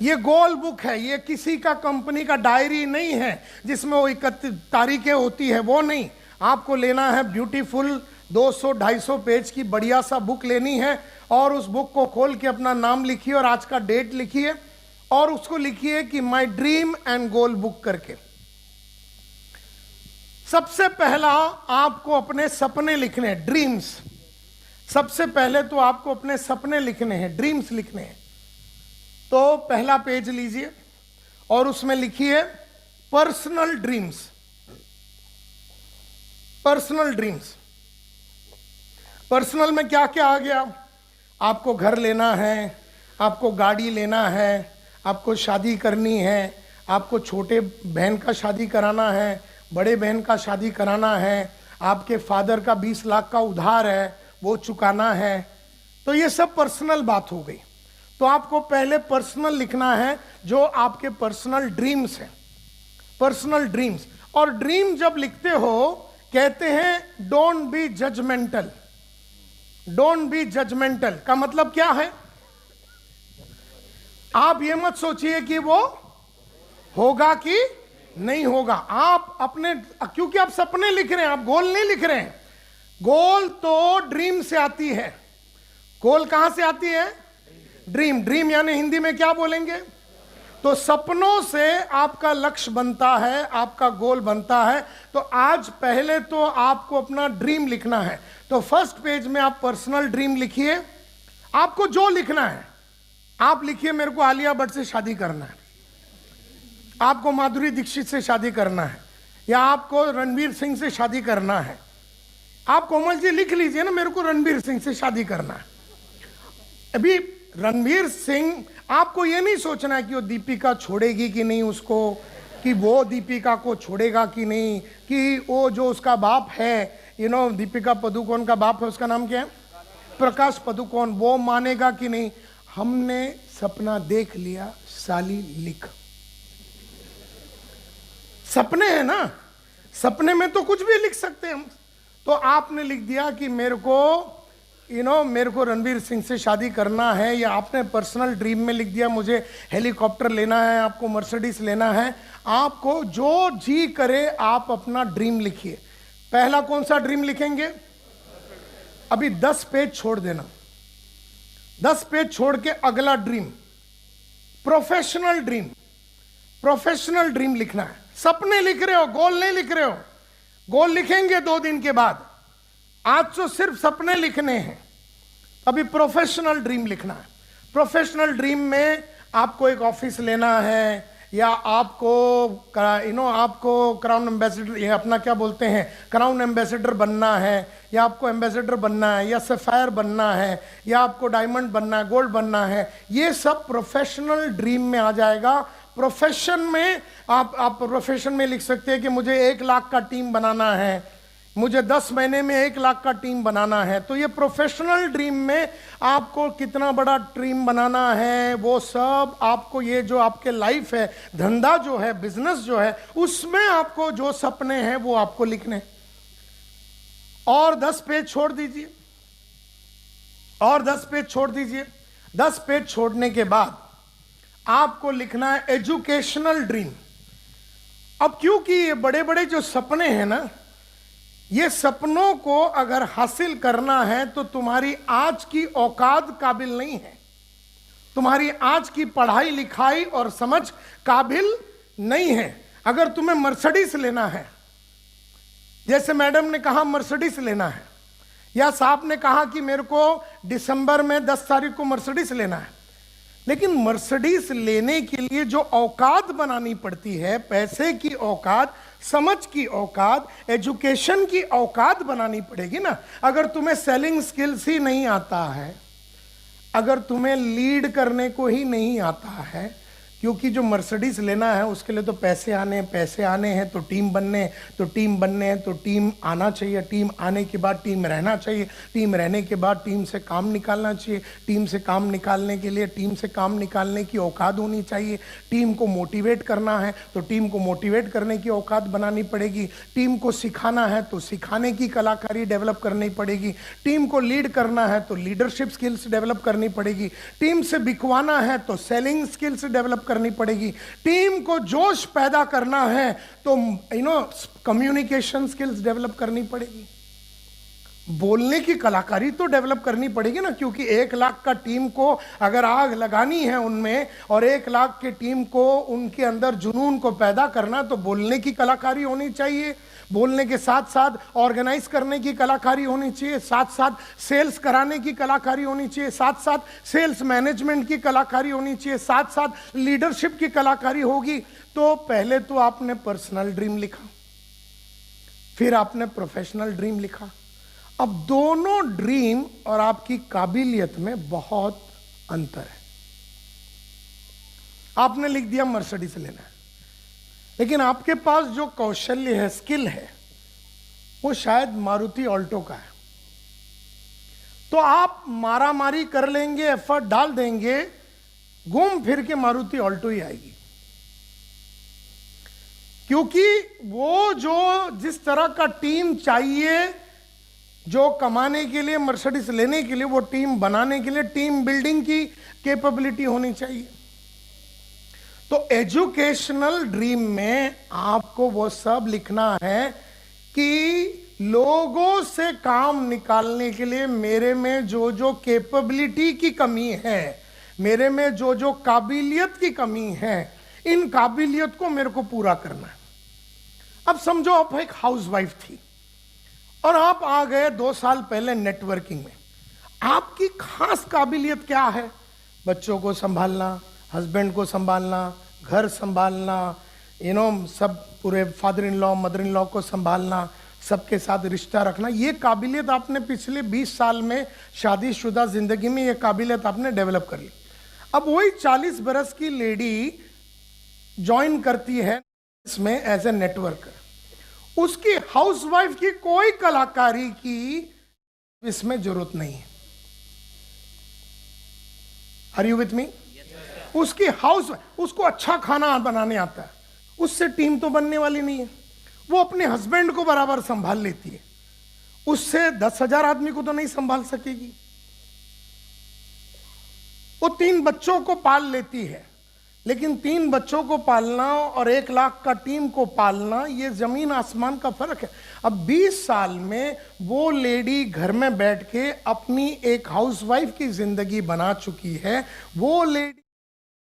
ये गोल बुक है, ये किसी का कंपनी का डायरी नहीं है जिसमें वो 31 तारीखें होती है, वो नहीं। आपको लेना है ब्यूटीफुल 200-250 पेज की बढ़िया सा बुक लेनी है, और उस बुक को खोल के अपना नाम लिखिए और आज का डेट लिखिए, और उसको लिखिए कि my dream and goal book करके। सबसे पहला आपको अपने सपने लिखने हैं, ड्रीम्स। सबसे पहले तो आपको अपने सपने लिखने हैं, ड्रीम्स लिखने हैं। तो पहला पेज लीजिए और उसमें लिखिए personal dreams. Personal dreams, personal में क्या क्या आ गया? आपको घर लेना है, आपको गाड़ी लेना है, आपको शादी करनी है, आपको छोटे बहन का शादी कराना है, बड़े बहन का शादी कराना है, आपके फादर का 20 लाख का उधार है वो चुकाना है। तो ये सब पर्सनल बात हो गई। तो आपको पहले पर्सनल लिखना है, जो आपके पर्सनल ड्रीम्स हैं, पर्सनल ड्रीम्स। और ड्रीम जब लिखते हो, कहते हैं don't be judgmental. Don't be judgmental का मतलब क्या है? आप ये मत सोचिए कि वो होगा कि नहीं होगा। आप अपने, क्योंकि आप सपने लिख रहे हैं, आप गोल नहीं लिख रहे हैं। गोल तो ड्रीम से आती है। गोल कहां से आती है? ड्रीम। ड्रीम यानी हिंदी में क्या बोलेंगे? तो सपनों से आपका लक्ष्य बनता है, आपका गोल बनता है। तो आज पहले तो आपको अपना ड्रीम लिखना है। तो फर्स्ट पेज में आप पर्सनल ड्रीम लिखिए। आपको जो लिखना है आप लिखिए। मेरे को आलिया भट्ट से शादी करना है, आपको माधुरी दीक्षित से शादी करना है, या आपको रणवीर सिंह से शादी करना है। आप कोमल जी लिख लीजिए ना, मेरे को रणवीर सिंह से शादी करना है। अभी रणवीर सिंह, आपको ये नहीं सोचना है कि वो दीपिका छोड़ेगी कि नहीं उसको, कि वो दीपिका को छोड़ेगा कि नहीं, कि वो जो उसका बाप है, दीपिका पादुकोण का बाप है, उसका नाम क्या है, प्रकाश पादुकोण, वो मानेगा कि नहीं। हमने सपना देख लिया, साली लिख। सपने हैं ना, सपने में तो कुछ भी लिख सकते हैं हम। तो आपने लिख दिया कि मेरे को रणवीर सिंह से शादी करना है, या आपने पर्सनल ड्रीम में लिख दिया मुझे हेलीकॉप्टर लेना है, आपको मर्सिडीज लेना है। आपको जो जी करे आप अपना ड्रीम लिखिए। पहला कौन सा ड्रीम लिखेंगे? अभी 10 पेज छोड़ देना, 10 पेज छोड़ के अगला dream professional dream. Professional dream लिखना है। सपने लिख रहे हो, गोल नहीं लिख रहे हो। गोल लिखेंगे 2 दिन के बाद, आज तो सिर्फ सपने लिखने हैं। अभी प्रोफेशनल ड्रीम लिखना है। प्रोफेशनल ड्रीम में आपको एक ऑफिस लेना है, या आपको क्राउन एम्बेसडर, ये अपना क्या बोलते हैं, क्राउन एम्बेसडर बनना है, या आपको एम्बेसडर बनना है, या सफायर बनना है, या आपको डायमंड बनना है, गोल्ड बनना है। ये सब प्रोफेशनल ड्रीम में आ जाएगा। प्रोफेशन में आप प्रोफेशन में लिख सकते हैं कि मुझे 1 लाख का टीम बनाना है, मुझे 10 महीने में 1 लाख का टीम बनाना है। तो ये प्रोफेशनल ड्रीम में आपको कितना बड़ा टीम बनाना है, वो सब आपको, ये जो आपके लाइफ है, धंधा जो है, बिजनेस जो है, उसमें आपको जो सपने हैं वो आपको लिखने। और 10 पेज छोड़ दीजिए, और 10 पेज छोड़ दीजिए। 10 पेज छोड़ने के बाद आपको लिखना है एजुकेशनल ड्रीम। अब क्योंकि ये बड़े बड़े जो सपने हैं ना, ये सपनों को अगर हासिल करना है तो तुम्हारी आज की औकात काबिल नहीं है, तुम्हारी आज की पढ़ाई लिखाई और समझ काबिल नहीं है। अगर तुम्हें मर्सिडीज लेना है, जैसे मैडम ने कहा मर्सिडीज लेना है, या साहब ने कहा कि मेरे को दिसंबर में 10 तारीख को मर्सिडीज लेना है, लेकिन मर्सिडीज लेने के लिए जो औकात बनानी पड़ती है, पैसे की औकात, समझ की औकात, एजुकेशन की औकात बनानी पड़ेगी ना। अगर तुम्हें सेलिंग स्किल्स ही नहीं आता है, अगर तुम्हें लीड करने को ही नहीं आता है, क्योंकि जो मर्सिडीज लेना है उसके लिए तो पैसे आने हैं, तो टीम बनने हैं, तो टीम आना चाहिए, टीम आने के बाद टीम रहना चाहिए, टीम रहने के बाद टीम से काम निकालना चाहिए, टीम से काम निकालने के लिए टीम से काम निकालने की औकात होनी चाहिए। टीम को मोटिवेट करना है तो टीम को मोटिवेट करने की औकात बनानी पड़ेगी। टीम को सिखाना है तो सिखाने की कलाकारी डेवलप करनी पड़ेगी। टीम को लीड करना है तो लीडरशिप स्किल्स डेवलप करनी पड़ेगी। टीम से बिकवाना है तो सेलिंग स्किल्स डेवलप करनी पड़ेगी। टीम को जोश पैदा करना है तो कम्युनिकेशन स्किल्स डेवलप करनी पड़ेगी। बोलने की कलाकारी तो डेवलप करनी पड़ेगी ना, क्योंकि 1 लाख का टीम को अगर आग लगानी है उनमें, और 1 लाख के टीम को उनके अंदर जुनून को पैदा करना, तो बोलने की कलाकारी होनी चाहिए। बोलने के साथ साथ ऑर्गेनाइज करने की कलाकारी होनी चाहिए, साथ साथ सेल्स कराने की कलाकारी होनी चाहिए, साथ साथ सेल्स मैनेजमेंट की कलाकारी होनी चाहिए, साथ साथ लीडरशिप की कलाकारी होगी। तो पहले तो आपने पर्सनल ड्रीम लिखा, फिर आपने प्रोफेशनल ड्रीम लिखा। अब दोनों ड्रीम और आपकी काबिलियत में बहुत अंतर है। आपने लिख दिया मर्सिडीज लेना है, लेकिन आपके पास जो कौशल्य है, स्किल है, वो शायद मारुति ऑल्टो का है। तो आप मारामारी कर लेंगे, एफर्ट डाल देंगे, घूम फिर के मारुति ऑल्टो ही आएगी, क्योंकि वो जो जिस तरह का टीम चाहिए, जो कमाने के लिए, मर्सिडीज लेने के लिए, वो टीम बनाने के लिए टीम बिल्डिंग की कैपेबिलिटी होनी चाहिए। तो एजुकेशनल ड्रीम में आपको वो सब लिखना है कि लोगों से काम निकालने के लिए मेरे में जो जो कैपेबिलिटी की कमी है, मेरे में जो जो काबिलियत की कमी है, इन काबिलियत को मेरे को पूरा करना है। अब समझो आप एक हाउसवाइफ थी और आप आ गए 2 साल पहले नेटवर्किंग में। आपकी खास काबिलियत क्या है? बच्चों को संभालना, हस्बैंड को संभालना, घर संभालना, सब पूरे father in law, mother in law को संभालना, सबके साथ रिश्ता रखना। ये काबिलियत आपने पिछले 20 साल में शादीशुदा जिंदगी में ये काबिलियत आपने डेवलप कर ली। अब वही 40 बरस की लेडी ज्वाइन करती है इसमें एज ए नेटवर्कर। उसकी हाउसवाइफ की कोई कलाकारी की इसमें जरूरत नहीं है। Are you with me? उसकी हाउस, उसको अच्छा खाना बनाने आता है, उससे टीम तो बनने वाली नहीं है। वो अपने हस्बैंड को बराबर संभाल लेती है, उससे 10,000 आदमी को तो नहीं संभाल सकेगी। वो 3 बच्चों को पाल लेती है, लेकिन 3 बच्चों को पालना और 1 लाख का टीम को पालना, ये जमीन आसमान का फर्क है। अब 20 साल में वो लेडी घर में बैठ के अपनी एक हाउसवाइफ की जिंदगी बना चुकी है। वो लेडी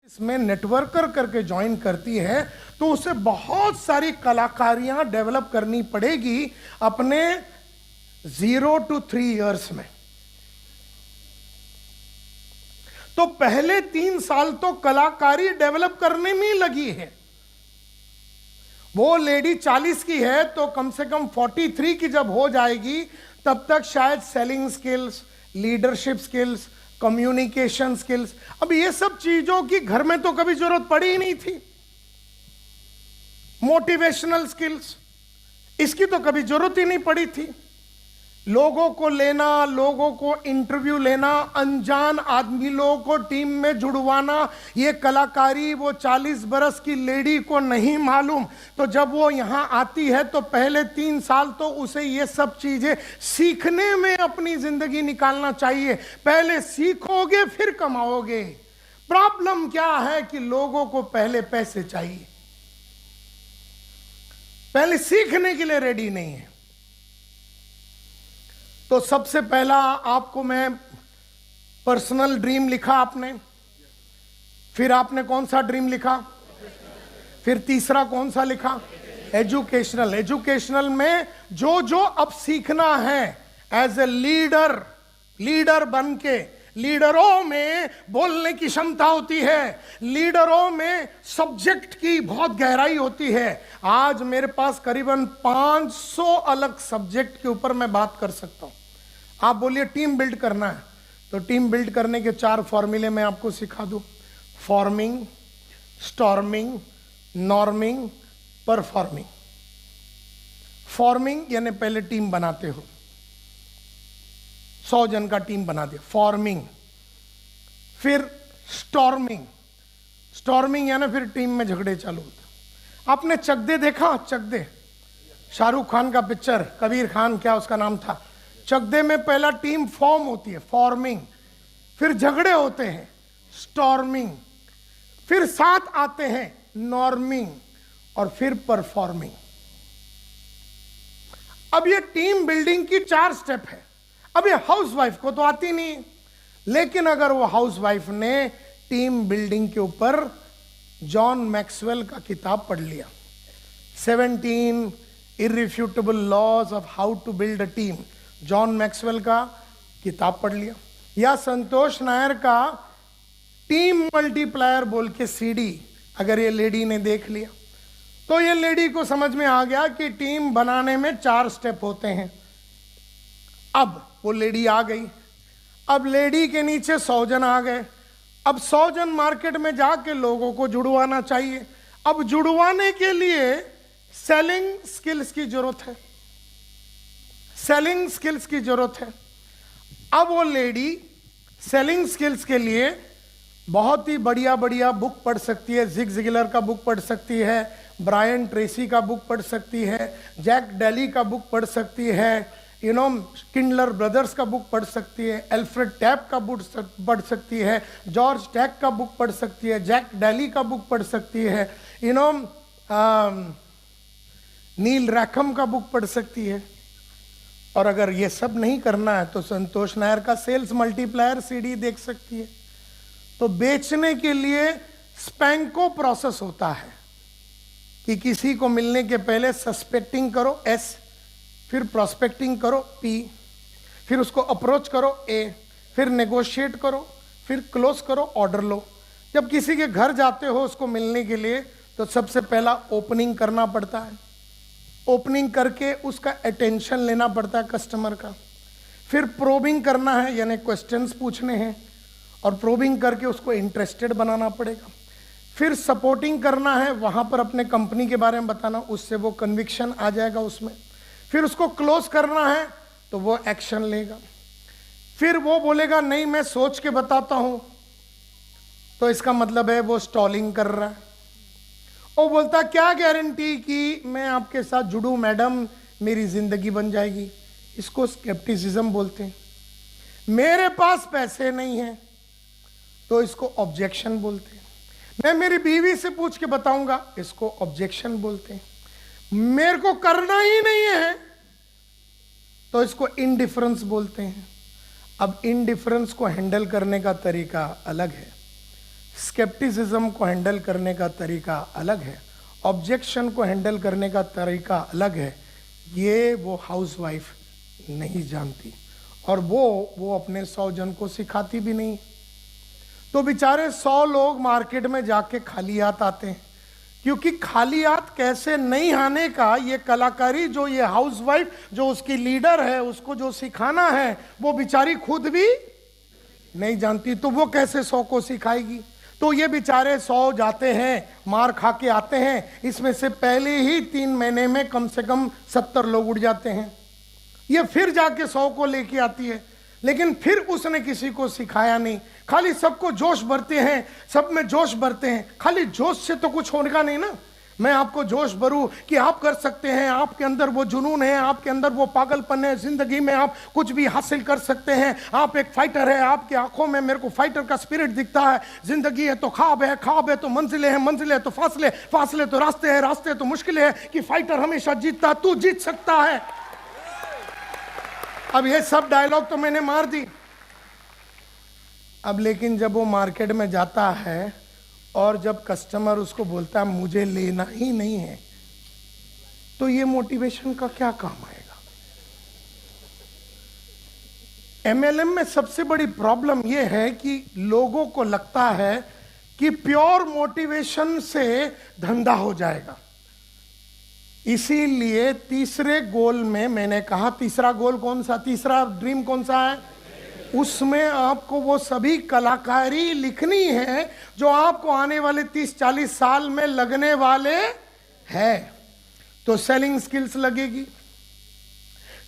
इसमें नेटवर्कर करके ज्वाइन करती है तो उसे बहुत सारी कलाकारियां डेवलप करनी पड़ेगी अपने 0 to 3 इयर्स में। तो पहले 3 साल तो कलाकारी डेवलप करने में ही लगी है। वो लेडी 40 की है तो कम से कम 43 की जब हो जाएगी तब तक शायद selling skills, leadership skills, communication skills, अब ये सब चीजों की घर में तो कभी जरूरत पड़ी ही नहीं थी। मोटिवेशनल स्किल्स, इसकी तो कभी जरूरत ही नहीं पड़ी थी। लोगों को लेना, लोगों को इंटरव्यू लेना, अनजान आदमी लोगों को टीम में जुड़वाना, ये कलाकारी वो 40 बरस की लेडी को नहीं मालूम। तो जब वो यहां आती है तो पहले 3 साल तो उसे ये सब चीजें सीखने में अपनी जिंदगी निकालना चाहिए। पहले सीखोगे फिर कमाओगे। प्रॉब्लम क्या है कि लोगों को पहले पैसे चाहिए, पहले सीखने के लिए रेडी नहीं है। तो सबसे पहला आपको मैं पर्सनल ड्रीम लिखा आपने, फिर आपने कौन सा ड्रीम लिखा, फिर तीसरा कौन सा लिखा, एजुकेशनल। एजुकेशनल में जो जो अब सीखना है एज ए लीडर बन के। लीडरों में बोलने की क्षमता होती है, लीडरों में सब्जेक्ट की बहुत गहराई होती है। आज मेरे पास करीबन 500 अलग सब्जेक्ट के ऊपर मैं बात कर सकता हूं। आप बोलिए टीम बिल्ड करना है तो टीम बिल्ड करने के 4 फॉर्मूले मैं आपको सिखा दूं। Forming, storming, norming, performing. Forming यानी पहले टीम बनाते हो, 100 जन का टीम बना दिया, फॉर्मिंग। फिर स्टॉर्मिंग यानी फिर टीम में झगड़े चालू होते। आपने चक दे देखा? चक दे, शाहरुख खान का पिक्चर, कबीर खान क्या उसका नाम था। चक दे में पहला टीम फॉर्म होती है, फॉर्मिंग, फिर झगड़े होते हैं, स्टॉर्मिंग, फिर साथ आते हैं, नॉर्मिंग, और फिर परफॉर्मिंग। अब ये टीम बिल्डिंग की 4 स्टेप है। अब ये हाउसवाइफ को तो आती नहीं, लेकिन अगर वो हाउसवाइफ ने टीम बिल्डिंग के ऊपर जॉन मैक्सवेल का किताब पढ़ लिया, 17 irrefutable laws of how to build a team, John Maxwell का किताब पढ़ लिया, या संतोष नायर का टीम मल्टीप्लायर बोल के सीडी अगर ये लेडी ने देख लिया, तो ये लेडी को समझ में आ गया कि टीम बनाने में 4 स्टेप होते हैं। अब वो लेडी आ गई, अब लेडी के नीचे 100 जन आ गए। अब 100 जन मार्केट में जाके लोगों को जुड़वाना चाहिए। अब जुड़वाने के लिए सेलिंग स्किल्स की जरूरत है, सेलिंग स्किल्स की जरूरत है। अब वो लेडी सेलिंग स्किल्स के लिए बहुत ही बढ़िया बढ़िया बुक पढ़ सकती है। जिग जिगलर का बुक पढ़ सकती है, ब्रायन ट्रेसी का बुक पढ़ सकती है, जैक डेली का बुक पढ़ सकती है, किंडलर ब्रदर्स का बुक पढ़ सकती है, एल्फ्रेड टैप का बुक पढ़ सकती है, जॉर्ज टैक का बुक पढ़ सकती है, जैक डेली का बुक पढ़ सकती है, नील रैकम का बुक पढ़ सकती है। और अगर ये सब नहीं करना है तो संतोष नायर का सेल्स मल्टीप्लायर सीडी देख सकती है। तो बेचने के लिए स्पैंको प्रोसेस होता है कि किसी को मिलने के पहले सस्पेक्टिंग करो, एस, फिर प्रोस्पेक्टिंग करो, पी, फिर उसको अप्रोच करो, ए, फिर नेगोशिएट करो, फिर क्लोज करो, ऑर्डर लो। जब किसी के घर जाते हो उसको मिलने के लिए तो सबसे पहला ओपनिंग करना पड़ता है, ओपनिंग करके उसका अटेंशन लेना पड़ता है कस्टमर का। फिर प्रोबिंग करना है, यानी क्वेश्चंस पूछने हैं, और प्रोबिंग करके उसको इंटरेस्टेड बनाना पड़ेगा। फिर सपोर्टिंग करना है, वहाँ पर अपने कंपनी के बारे में बताना, उससे वो कन्विक्शन आ जाएगा उसमें। फिर उसको क्लोज करना है तो वो एक्शन लेगा। फिर वो बोलेगा नहीं मैं सोच के बताता हूँ, तो इसका मतलब है वो स्टॉलिंग कर रहा है। वो बोलता क्या गारंटी कि मैं आपके साथ जुड़ूं मैडम, मेरी जिंदगी बन जाएगी। इसको स्केप्टिसिज्म बोलते हैं। मेरे पास पैसे नहीं हैं, तो इसको ऑब्जेक्शन बोलते हैं। मैं मेरी बीवी से पूछ के बताऊंगा, इसको ऑब्जेक्शन बोलते हैं। मेरे को करना ही नहीं है, तो इसको इनडिफरेंस बोलते हैं। अब इनडिफरेंस को हैंडल करने का तरीका अलग है, स्केप्टिसिज्म को हैंडल करने का तरीका अलग है, ऑब्जेक्शन को हैंडल करने का तरीका अलग है। ये वो हाउसवाइफ नहीं जानती, और वो अपने 100 जन को सिखाती भी नहीं। तो बेचारे 100 लोग मार्केट में जाके खाली हाथ आते हैं, क्योंकि खाली हाथ कैसे नहीं आने का ये कलाकारी जो ये हाउसवाइफ जो उसकी लीडर है उसको जो सिखाना है वो बेचारी खुद भी नहीं जानती, तो वो कैसे 100 को सिखाएगी। तो ये बेचारे 100 जाते हैं, मार खा के आते हैं, इसमें से पहले ही 3 महीने में कम से कम 70 लोग उड़ जाते हैं। ये फिर जाके 100 को लेके आती है, लेकिन फिर उसने किसी को सिखाया नहीं, खाली सबको जोश भरते हैं, सब में जोश भरते हैं। खाली जोश से तो कुछ होने का नहीं ना। मैं आपको जोश भरूं कि आप कर सकते हैं, आपके अंदर वो जुनून है, आपके अंदर वो पागलपन है, जिंदगी में आप कुछ भी हासिल कर सकते हैं, आप एक फाइटर है, आपकी आंखों में मेरे को फाइटर का स्पिरिट दिखता है। जिंदगी है तो ख्वाब है तो मंजिलें हैं, मंजिलें तो फासले, फासले तो रास्ते हैं, रास्ते तो मुश्किलें हैं, कि फाइटर हमेशा जीतता, तू जीत सकता है। अब ये सब डायलॉग तो मैंने मार दी। अब लेकिन जब वो मार्केट में जाता है और जब कस्टमर उसको बोलता है मुझे लेना ही नहीं है, तो ये मोटिवेशन का क्या काम आएगा। एमएलएम में सबसे बड़ी प्रॉब्लम ये है कि लोगों को लगता है कि प्योर मोटिवेशन से धंधा हो जाएगा। इसीलिए तीसरे गोल में मैंने कहा, तीसरा गोल कौन सा, तीसरा ड्रीम कौन सा है, उसमें आपको वो सभी कलाकारी लिखनी है जो आपको आने वाले 30-40 साल में लगने वाले हैं। तो सेलिंग स्किल्स लगेगी,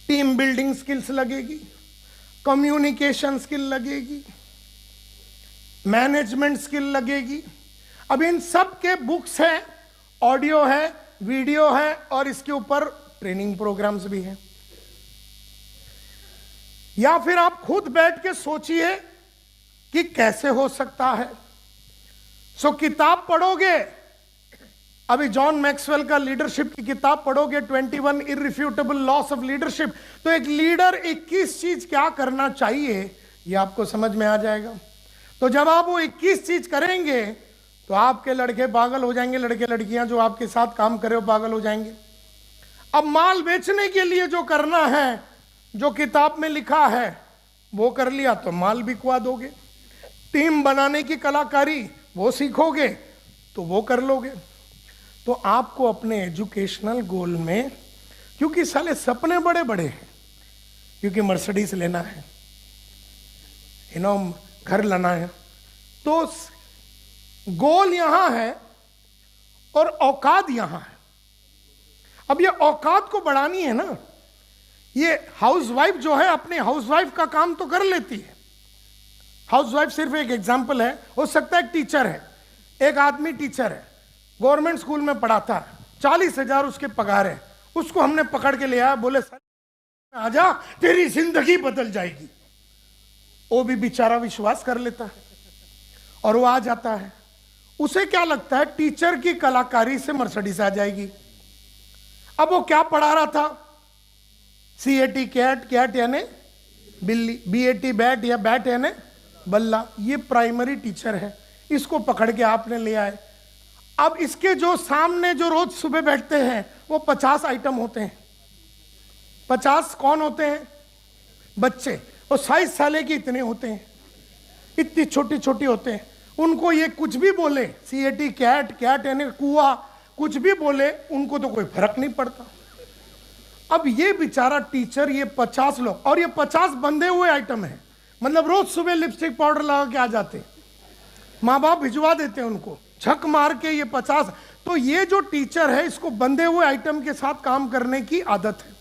टीम बिल्डिंग स्किल्स लगेगी, कम्युनिकेशन स्किल लगेगी, मैनेजमेंट स्किल लगेगी। अब इन सब के बुक्स हैं, ऑडियो है, वीडियो है, और इसके ऊपर ट्रेनिंग प्रोग्राम्स भी हैं। या फिर आप खुद बैठ के सोचिए कि कैसे हो सकता है। सो किताब पढ़ोगे, अभी जॉन मैक्सवेल का लीडरशिप की किताब पढ़ोगे, 21 इररिफ्यूटेबल लॉस ऑफ लीडरशिप, तो एक लीडर 21 चीज क्या करना चाहिए ये आपको समझ में आ जाएगा। तो जब आप वो 21 चीज करेंगे तो आपके लड़के पागल हो जाएंगे, लड़के लड़कियां जो आपके साथ काम करे वो पागल हो जाएंगे। अब माल बेचने के लिए जो करना है, जो किताब में लिखा है वो कर लिया तो माल बिकवा दोगे। टीम बनाने की कलाकारी वो सीखोगे तो वो कर लोगे। तो आपको अपने एजुकेशनल गोल में, क्योंकि साले सपने बड़े बड़े हैं, क्योंकि मर्सिडीज लेना है, घर लाना है, तो गोल यहां है और औकात यहां है। अब ये औकात को बढ़ानी है ना। ये हाउसवाइफ जो है अपने हाउसवाइफ का काम तो कर लेती है। हाउसवाइफ सिर्फ एक एग्जाम्पल है, हो सकता है एक टीचर है, एक आदमी टीचर है, गवर्नमेंट स्कूल में पढ़ाता है, 40,000 उसके पगार है, उसको हमने पकड़ के ले आया, बोले आजा तेरी जिंदगी बदल जाएगी। वो भी बेचारा विश्वास कर लेता है और वो आ जाता है। उसे क्या लगता है टीचर की कलाकारी से मर्सिडीज आ जाएगी। अब वो क्या पढ़ा रहा था, CAT कैट यानी बिल्ली, BAT बैट या बैट यानी बल्ला, ये प्राइमरी टीचर है। इसको पकड़ के आपने ले आए। अब इसके जो सामने जो रोज सुबह बैठते हैं वो 50 आइटम होते हैं। 50 कौन होते हैं, बच्चे, वो 22 साल के इतने होते हैं, इतनी छोटी छोटी होते हैं। उनको ये कुछ भी बोले, CAT कैट यानी कुआ, कुछ भी बोले उनको तो कोई फर्क नहीं पड़ता। अब ये बेचारा टीचर, ये 50 लोग, और ये 50 बंधे हुए आइटम है, मतलब रोज सुबह लिपस्टिक पाउडर लगा के आ जाते, माँ बाप भिजवा देते हैं उनको, झक मार के ये 50। तो ये जो टीचर है इसको बंधे हुए आइटम के साथ काम करने की आदत है।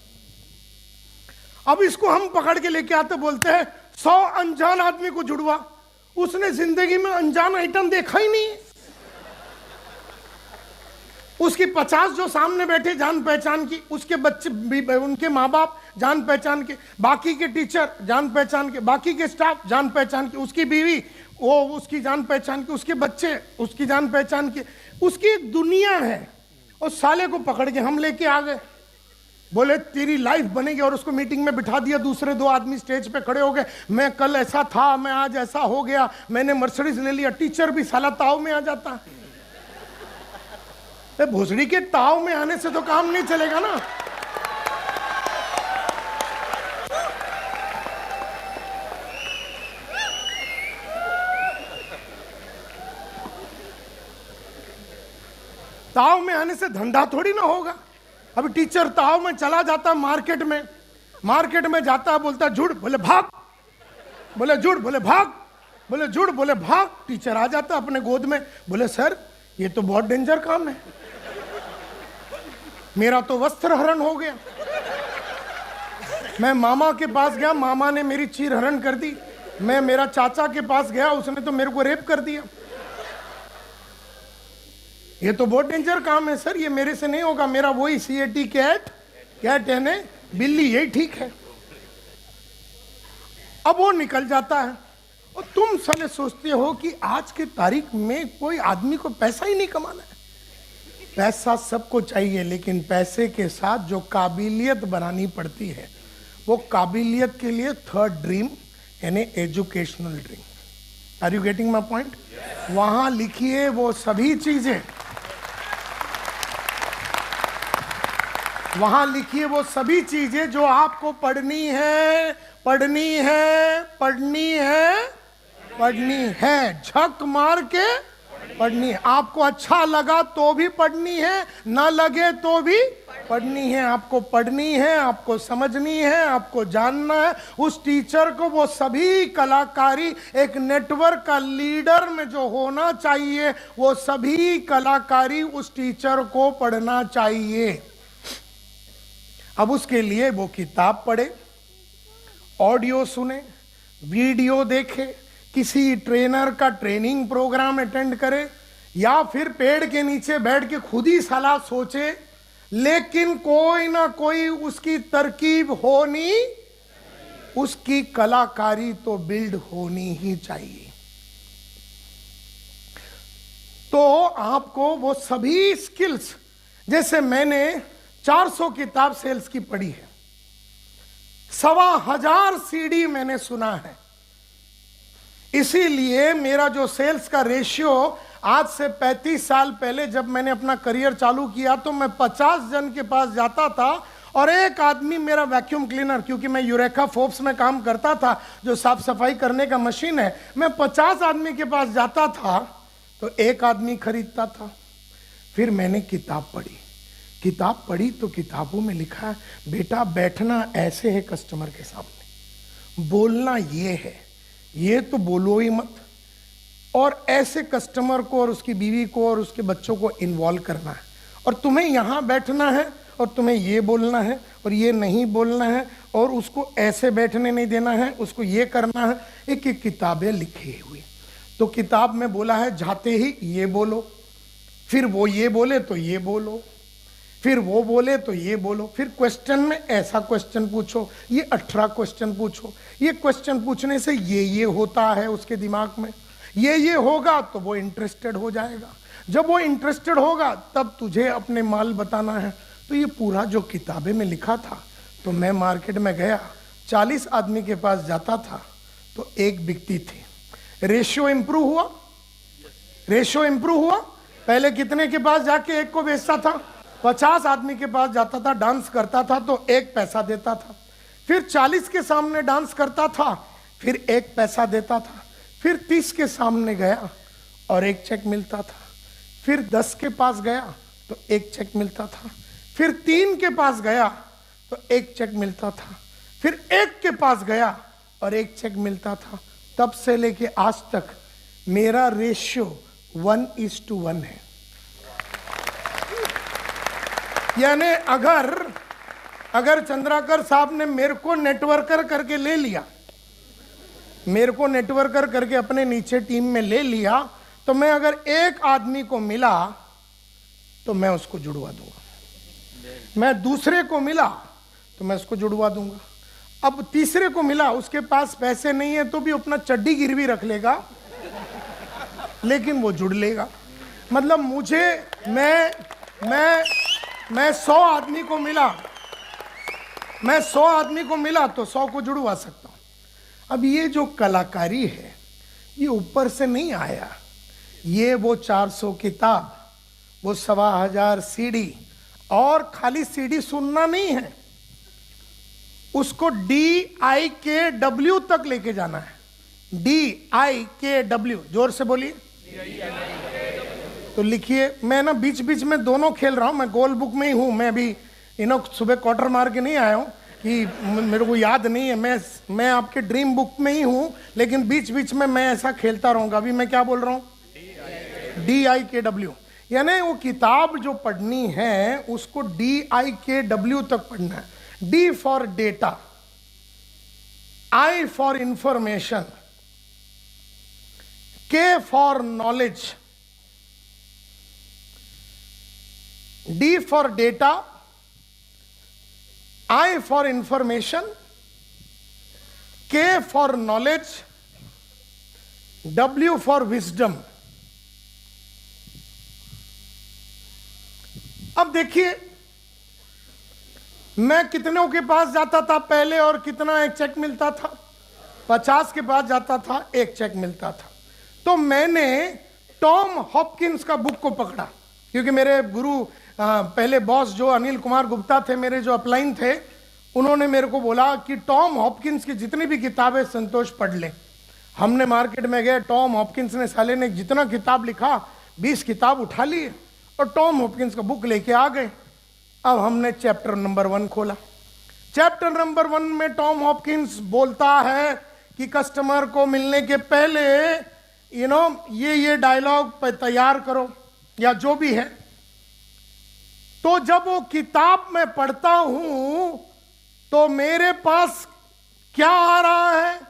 अब इसको हम पकड़ के लेके आते, बोलते हैं 100 अनजान आदमी को जुड़वा, उसने जिंदगी में अनजान आइटम देखा ही नहीं। उसकी 50 जो सामने बैठे जान पहचान की, उसके बच्चे, उनके माँ बाप जान पहचान के, बाकी के टीचर जान पहचान के, बाकी के स्टाफ जान पहचान के, उसकी बीवी वो उसकी जान पहचान के, उसके बच्चे उसकी जान पहचान के, उसकी एक दुनिया है। और साले को पकड़ के हम लेके आ गए, बोले तेरी लाइफ बनेगी। और उसको मीटिंग में बिठा दिया, दूसरे 2 आदमी स्टेज पे खड़े हो गए, मैं कल ऐसा था, मैं आज ऐसा हो गया, मैंने मर्सिडीज ले लिया। टीचर भी साला ताव में आ जाता है। भोसड़ी के ताव में आने से तो काम नहीं चलेगा ना। ताव में आने से धंधा थोड़ी ना होगा। अभी टीचर ताव में चला जाता मार्केट में जाता, बोलता झूठ, बोले भाग, बोले झूठ, बोले भाग, बोले झूठ, बोले भाग। टीचर आ जाता अपने गोद में, बोले सर ये तो बहुत डेंजर काम है, मेरा तो वस्त्र हरण हो गया। मैं मामा के पास गया, मामा ने मेरी चीर हरण कर दी। मैं मेरा चाचा के पास गया, उसने तो मेरे को रेप कर दिया। ये तो बहुत डेंजर काम है सर, ये मेरे से नहीं होगा, मेरा वही CAT कैट है ने बिल्ली, यही ठीक है। अब वो निकल जाता है और तुम साले सोचते हो कि आज के तारीख में कोई आदमी को पैसा ही नहीं कमाना है। पैसा सबको चाहिए, लेकिन पैसे के साथ जो काबिलियत बनानी पड़ती है, वो काबिलियत के लिए 3rd ड्रीम यानी educational dream. Are you getting my point? वहां लिखिए वो सभी चीजें, वहां लिखिए वो सभी चीजें जो आपको पढ़नी है, पढ़नी है, पढ़नी है, पढ़नी है, झक मार के पढ़नी है। आपको अच्छा लगा तो भी पढ़नी है, ना लगे तो भी पढ़नी है। आपको पढ़नी है, आपको समझनी है, आपको जानना है। उस टीचर को वो सभी कलाकारी, एक नेटवर्क का लीडर में जो होना चाहिए, वो सभी कलाकारी उस टीचर को पढ़ना चाहिए। अब उसके लिए वो किताब पढ़े, ऑडियो सुने, वीडियो देखे, किसी ट्रेनर का ट्रेनिंग प्रोग्राम अटेंड करे, या फिर पेड़ के नीचे बैठ के खुद ही सलाह सोचे, लेकिन कोई ना कोई उसकी तरकीब होनी, उसकी कलाकारी तो बिल्ड होनी ही चाहिए। तो आपको वो सभी स्किल्स, जैसे मैंने 400 किताब सेल्स की पढ़ी है, 1500 CD मैंने सुना है, इसीलिए मेरा जो सेल्स का रेशियो आज से 35 साल पहले जब मैंने अपना करियर चालू किया तो मैं 50 जन के पास जाता था और एक आदमी मेरा वैक्यूम क्लीनर, क्योंकि मैं यूरेका फोर्ब्स में काम करता था जो साफ सफाई करने का मशीन है, मैं 50 आदमी के पास जाता था तो एक आदमी खरीदता था। फिर मैंने किताब पढ़ी तो किताबों में लिखा है बेटा बैठना ऐसे है कस्टमर के सामने, बोलना ये है, ये तो बोलो ही मत, और ऐसे कस्टमर को और उसकी बीवी को और उसके बच्चों को इन्वॉल्व करना है, और तुम्हें यहाँ बैठना है और तुम्हें ये बोलना है और ये नहीं बोलना है, और उसको ऐसे बैठने नहीं देना है, उसको ये करना है। एक एक किताबें लिखी हुई। तो किताब में बोला है जाते ही ये बोलो, फिर वो ये बोले तो ये बोलो, फिर वो बोले तो ये बोलो, फिर क्वेश्चन में ऐसा क्वेश्चन पूछो, ये 18 क्वेश्चन पूछो, ये क्वेश्चन पूछने से ये होता है उसके दिमाग में, ये होगा तो वो इंटरेस्टेड हो जाएगा, जब वो इंटरेस्टेड होगा तब तुझे अपने माल बताना है। तो ये पूरा जो किताबें में लिखा था, तो मैं मार्केट में गया, 40 आदमी के पास जाता था तो एक बिकती थी। रेशियो इंप्रूव हुआ, रेशियो इंप्रूव हुआ। पहले कितने के पास जाके एक को बेचता था? 50 आदमी के पास जाता था, डांस करता था तो 1 पैसा देता था, फिर 40 के सामने डांस करता था, फिर 1 पैसा देता था, फिर 30 के सामने गया और 1 चेक मिलता था, फिर 10 के पास गया तो 1 चेक मिलता था, फिर 3 के पास गया तो 1 चेक मिलता था, फिर 1 के पास गया और 1 चेक मिलता था। तब से लेके आज तक मेरा रेशियो 1:1 है। यानी अगर चंद्राकर साहब ने मेरे को नेटवर्कर करके ले लिया, मेरे को नेटवर्कर करके अपने नीचे टीम में ले लिया, तो मैं अगर एक आदमी को मिला तो मैं उसको जुड़वा दूंगा, मैं दूसरे को मिला तो मैं उसको जुड़वा दूंगा, अब तीसरे को मिला, उसके पास पैसे नहीं है तो भी अपना चड्डी गिरवी रख लेगा, लेकिन वो जुड़ लेगा। मतलब मुझे मैं 100 आदमी को मिला, मैं 100 आदमी को मिला तो 100 को जुड़वा सकता हूं। अब ये जो कलाकारी है ये ऊपर से नहीं आया, ये वो 400 किताब, वो 1,1500 सीडी, और खाली सीडी सुनना नहीं है, उसको DIKW तक लेके जाना है। DIKW, जोर से बोलिए। तो लिखिए, मैं ना बीच बीच में दोनों खेल रहा हूं, मैं गोल बुक में ही हूं, मैं भी सुबह क्वार्टर मार के नहीं आया हूं कि मेरे को याद नहीं है, मैं आपके ड्रीम बुक में ही हूं, लेकिन बीच बीच में मैं ऐसा खेलता रहूंगा। अभी मैं क्या बोल रहा हूं? DIKW, यानी वो किताब जो पढ़नी है उसको DIKW तक पढ़ना है। D for data, I for information, K for knowledge, D for data, I for information, K for knowledge, W for wisdom. अब देखिए, मैं कितनों के पास जाता था पहले और कितना एक चेक मिलता था? 50 के पास जाता था, एक चेक मिलता था। तो मैंने टॉम हॉपकिंस का बुक को पकड़ा, क्योंकि मेरे गुरु पहले बॉस जो अनिल कुमार गुप्ता थे, मेरे जो अपलाइन थे, उन्होंने मेरे को बोला कि टॉम हॉपकिंस की जितनी भी किताबें संतोष पढ़ ले। हमने मार्केट में गए, टॉम हॉपकिंस ने साले ने जितना किताब लिखा 20 किताब उठा लिए और टॉम हॉपकिंस का बुक लेके आ गए। अब हमने चैप्टर नंबर 1 खोला। चैप्टर नंबर 1 में टॉम हॉपकिंस बोलता है कि कस्टमर को मिलने के पहले ये डायलॉग तैयार करो या जो भी है। तो जब वो किताब मैं पढ़ता हूं तो मेरे पास क्या आ रहा है?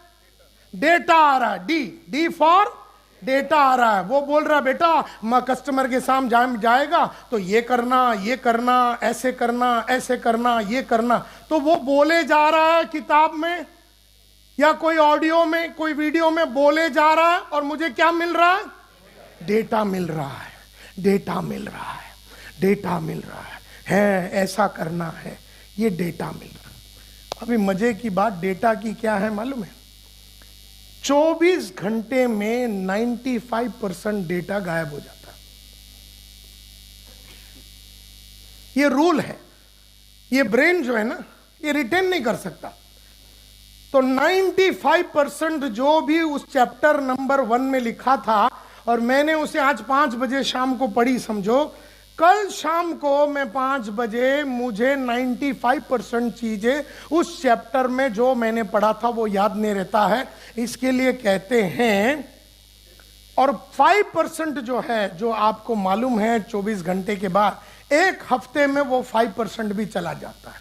डेटा आ रहा है। डी फॉर डेटा आ रहा है। वो बोल रहा है, बेटा कस्टमर के सामने जाएगा तो ये करना, ऐसे करना, ये करना। तो वो बोले जा रहा है किताब में या कोई ऑडियो में, कोई वीडियो में बोले जा रहा है, और मुझे क्या मिल रहा है? डेटा मिल रहा है, डेटा मिल रहा है, डेटा मिल रहा है, ऐसा करना है, ये डेटा मिल रहा है। अभी मजे की बात डेटा की क्या है मालूम है? 24 घंटे में 95% डेटा गायब हो जाता है। ये रूल है। ये ब्रेन जो है ना, ये रिटेन नहीं कर सकता। तो 95% जो भी उस चैप्टर नंबर 1 में लिखा था, और मैंने उसे आज 5 बजे शाम को पढ़ी, समझो कल शाम को मैं 5 बजे मुझे 95% चीजें उस चैप्टर में जो मैंने पढ़ा था वो याद नहीं रहता है। इसके लिए कहते हैं, और 5% जो है, जो आपको मालूम है 24 घंटे के बाद, 1 हफ्ते में वो 5% भी चला जाता है।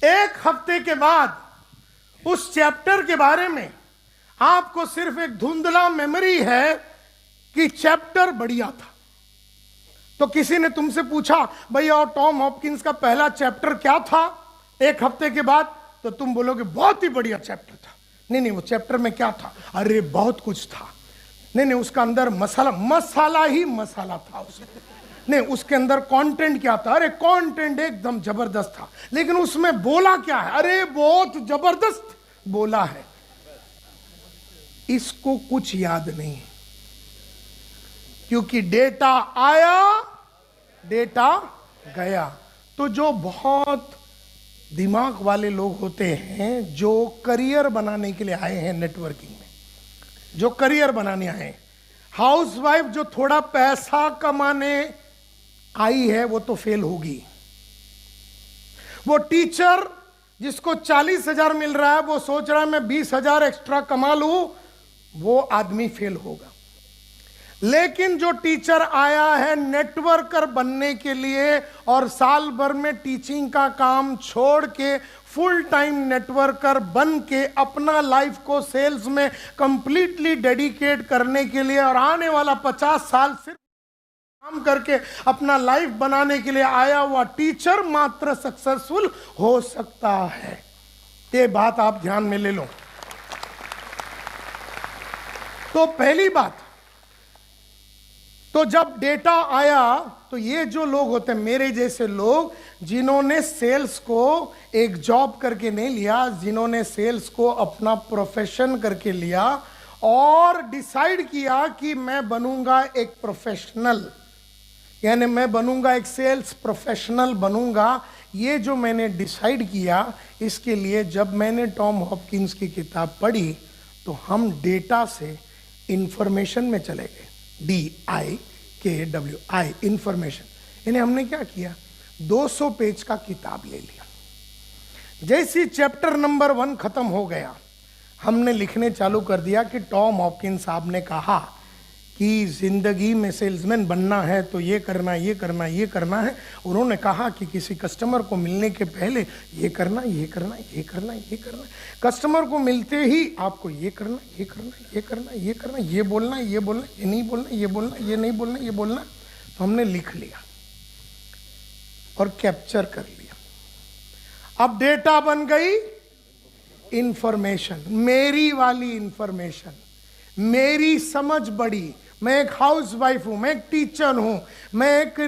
1 हफ्ते के बाद उस चैप्टर के बारे में आपको सिर्फ एक धुंधला मेमोरी है कि चैप्टर बढ़िया था। तो किसी ने तुमसे पूछा, भैया और टॉम हॉपकिंस का पहला चैप्टर क्या था 1 हफ्ते के बाद, तो तुम बोलोगे बहुत ही बढ़िया चैप्टर था। नहीं, वो चैप्टर में क्या था? अरे बहुत कुछ था। नहीं, उसका अंदर मसाला ही मसाला था उसमें। नहीं, उसके अंदर कंटेंट क्या था? अरे कंटेंट एकदम जबरदस्त था। लेकिन उसमें बोला क्या है? अरे बहुत जबरदस्त बोला है। इसको कुछ याद नहीं, क्योंकि डेटा आया, डेटा गया। तो जो बहुत दिमाग वाले लोग होते हैं, जो करियर बनाने के लिए आए हैं नेटवर्किंग में, जो करियर बनाने आए हैं, हाउसवाइफ जो थोड़ा पैसा कमाने आई है वो तो फेल होगी। वो टीचर जिसको 40,000 मिल रहा है, वो सोच रहा है मैं 20,000 एक्स्ट्रा कमा लूं, वो आदमी फेल होगा। लेकिन जो टीचर आया है नेटवर्कर बनने के लिए और साल भर में टीचिंग का काम छोड़ के फुल टाइम नेटवर्कर बन के अपना लाइफ को सेल्स में कंप्लीटली डेडिकेट करने के लिए और आने वाला 50 साल सिर्फ काम करके अपना लाइफ बनाने के लिए आया हुआ टीचर मात्र सक्सेसफुल हो सकता है। ये बात आप ध्यान में ले लो। तो पहली बात, तो जब डेटा आया तो ये जो लोग होते हैं मेरे जैसे लोग, जिन्होंने सेल्स को एक जॉब करके नहीं लिया, जिन्होंने सेल्स को अपना प्रोफेशन करके लिया और डिसाइड किया कि मैं बनूंगा एक प्रोफेशनल, यानी मैं बनूंगा एक सेल्स प्रोफेशनल बनूंगा, ये जो मैंने डिसाइड किया, इसके लिए जब मैंने टॉम हॉपकिंस की किताब पढ़ी तो हम डेटा से इंफॉर्मेशन में चले गए। DIKWI, information. यानी हमने क्या किया, 200 पेज का किताब ले लिया। जैसी चैप्टर नंबर 1 खत्म हो गया, हमने लिखने चालू कर दिया कि टॉम हॉपकिंस साहब ने कहा कि जिंदगी में सेल्समैन बनना है तो ये करना, ये करना, ये करना है। उन्होंने कहा कि किसी कस्टमर को मिलने के पहले ये करना, ये करना, ये करना, ये करना, कस्टमर को मिलते ही आपको ये करना, ये करना, ये करना, ये करना, ये बोलना, ये बोलना, ये नहीं बोलना, ये बोलना, ये नहीं बोलना, ये बोलना। तो हमने लिख लिया और कैप्चर कर लिया। अब डेटा बन गई इंफॉर्मेशन, मेरी वाली इंफॉर्मेशन, मेरी समझ बड़ी। मैं एक हाउस वाइफ हूं, मैं एक टीचर हूं, मैं एक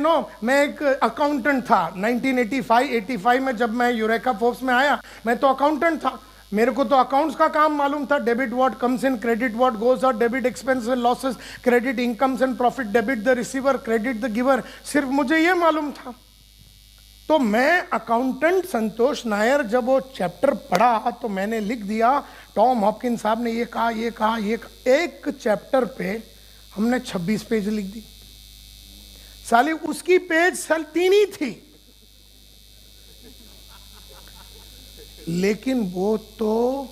मैं एक अकाउंटेंट था। 1985 में जब मैं यूरेका फोर्ब्स में आया, मैं तो अकाउंटेंट था। मेरे को तो अकाउंट्स का काम मालूम था। Debit what comes in, credit what goes out, debit expense and losses, credit incomes and profit, debit the receiver, credit the giver, सिर्फ मुझे ये मालूम था। तो मैं अकाउंटेंट संतोष नायर जब वो चैप्टर पढ़ा तो मैंने लिख दिया, टॉम हॉपकिंस साहब ने ये कहा, ये कहा, ये कहा। एक चैप्टर पे हमने 26 पेज लिख दी। साली उसकी पेज साल 3 ही थी, लेकिन वो तो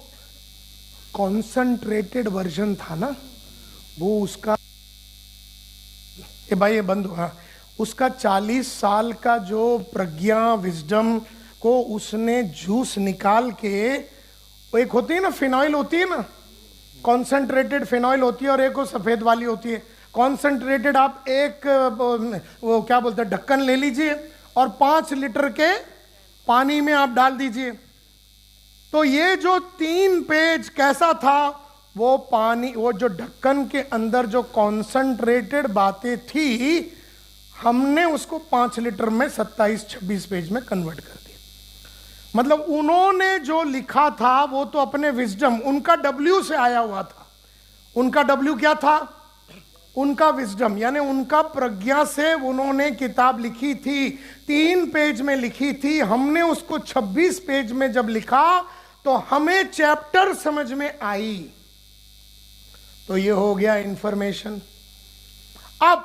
कॉन्सेंट्रेटेड वर्जन था ना। वो उसका, ये भाई ये बंद हुआ, उसका 40 साल का जो प्रज्ञा विजडम को उसने जूस निकाल के, वो एक होती है ना फिनॉइल होती है ना, कॉन्सेंट्रेटेड फिनॉइल होती है और एक वो सफ़ेद वाली होती है। कॉन्सेंट्रेटेड आप एक वो क्या बोलते हैं ढक्कन ले लीजिए और 5 लीटर के पानी में आप डाल दीजिए। तो ये जो 3 पेज कैसा था, वो पानी, वो जो ढक्कन के अंदर जो कॉन्सेंट्रेटेड बातें थी, हमने उसको 5 लीटर में 27-26 पेज में कन्वर्ट कर दिया। मतलब उन्होंने जो लिखा था वो तो अपने विजडम, उनका W से आया हुआ था। उनका W क्या था? उनका विजडम, यानी उनका प्रज्ञा से उन्होंने किताब लिखी थी, 3 पेज में लिखी थी। हमने उसको 26 पेज में जब लिखा तो हमें चैप्टर समझ में आई। तो ये हो गया इंफॉर्मेशन। अब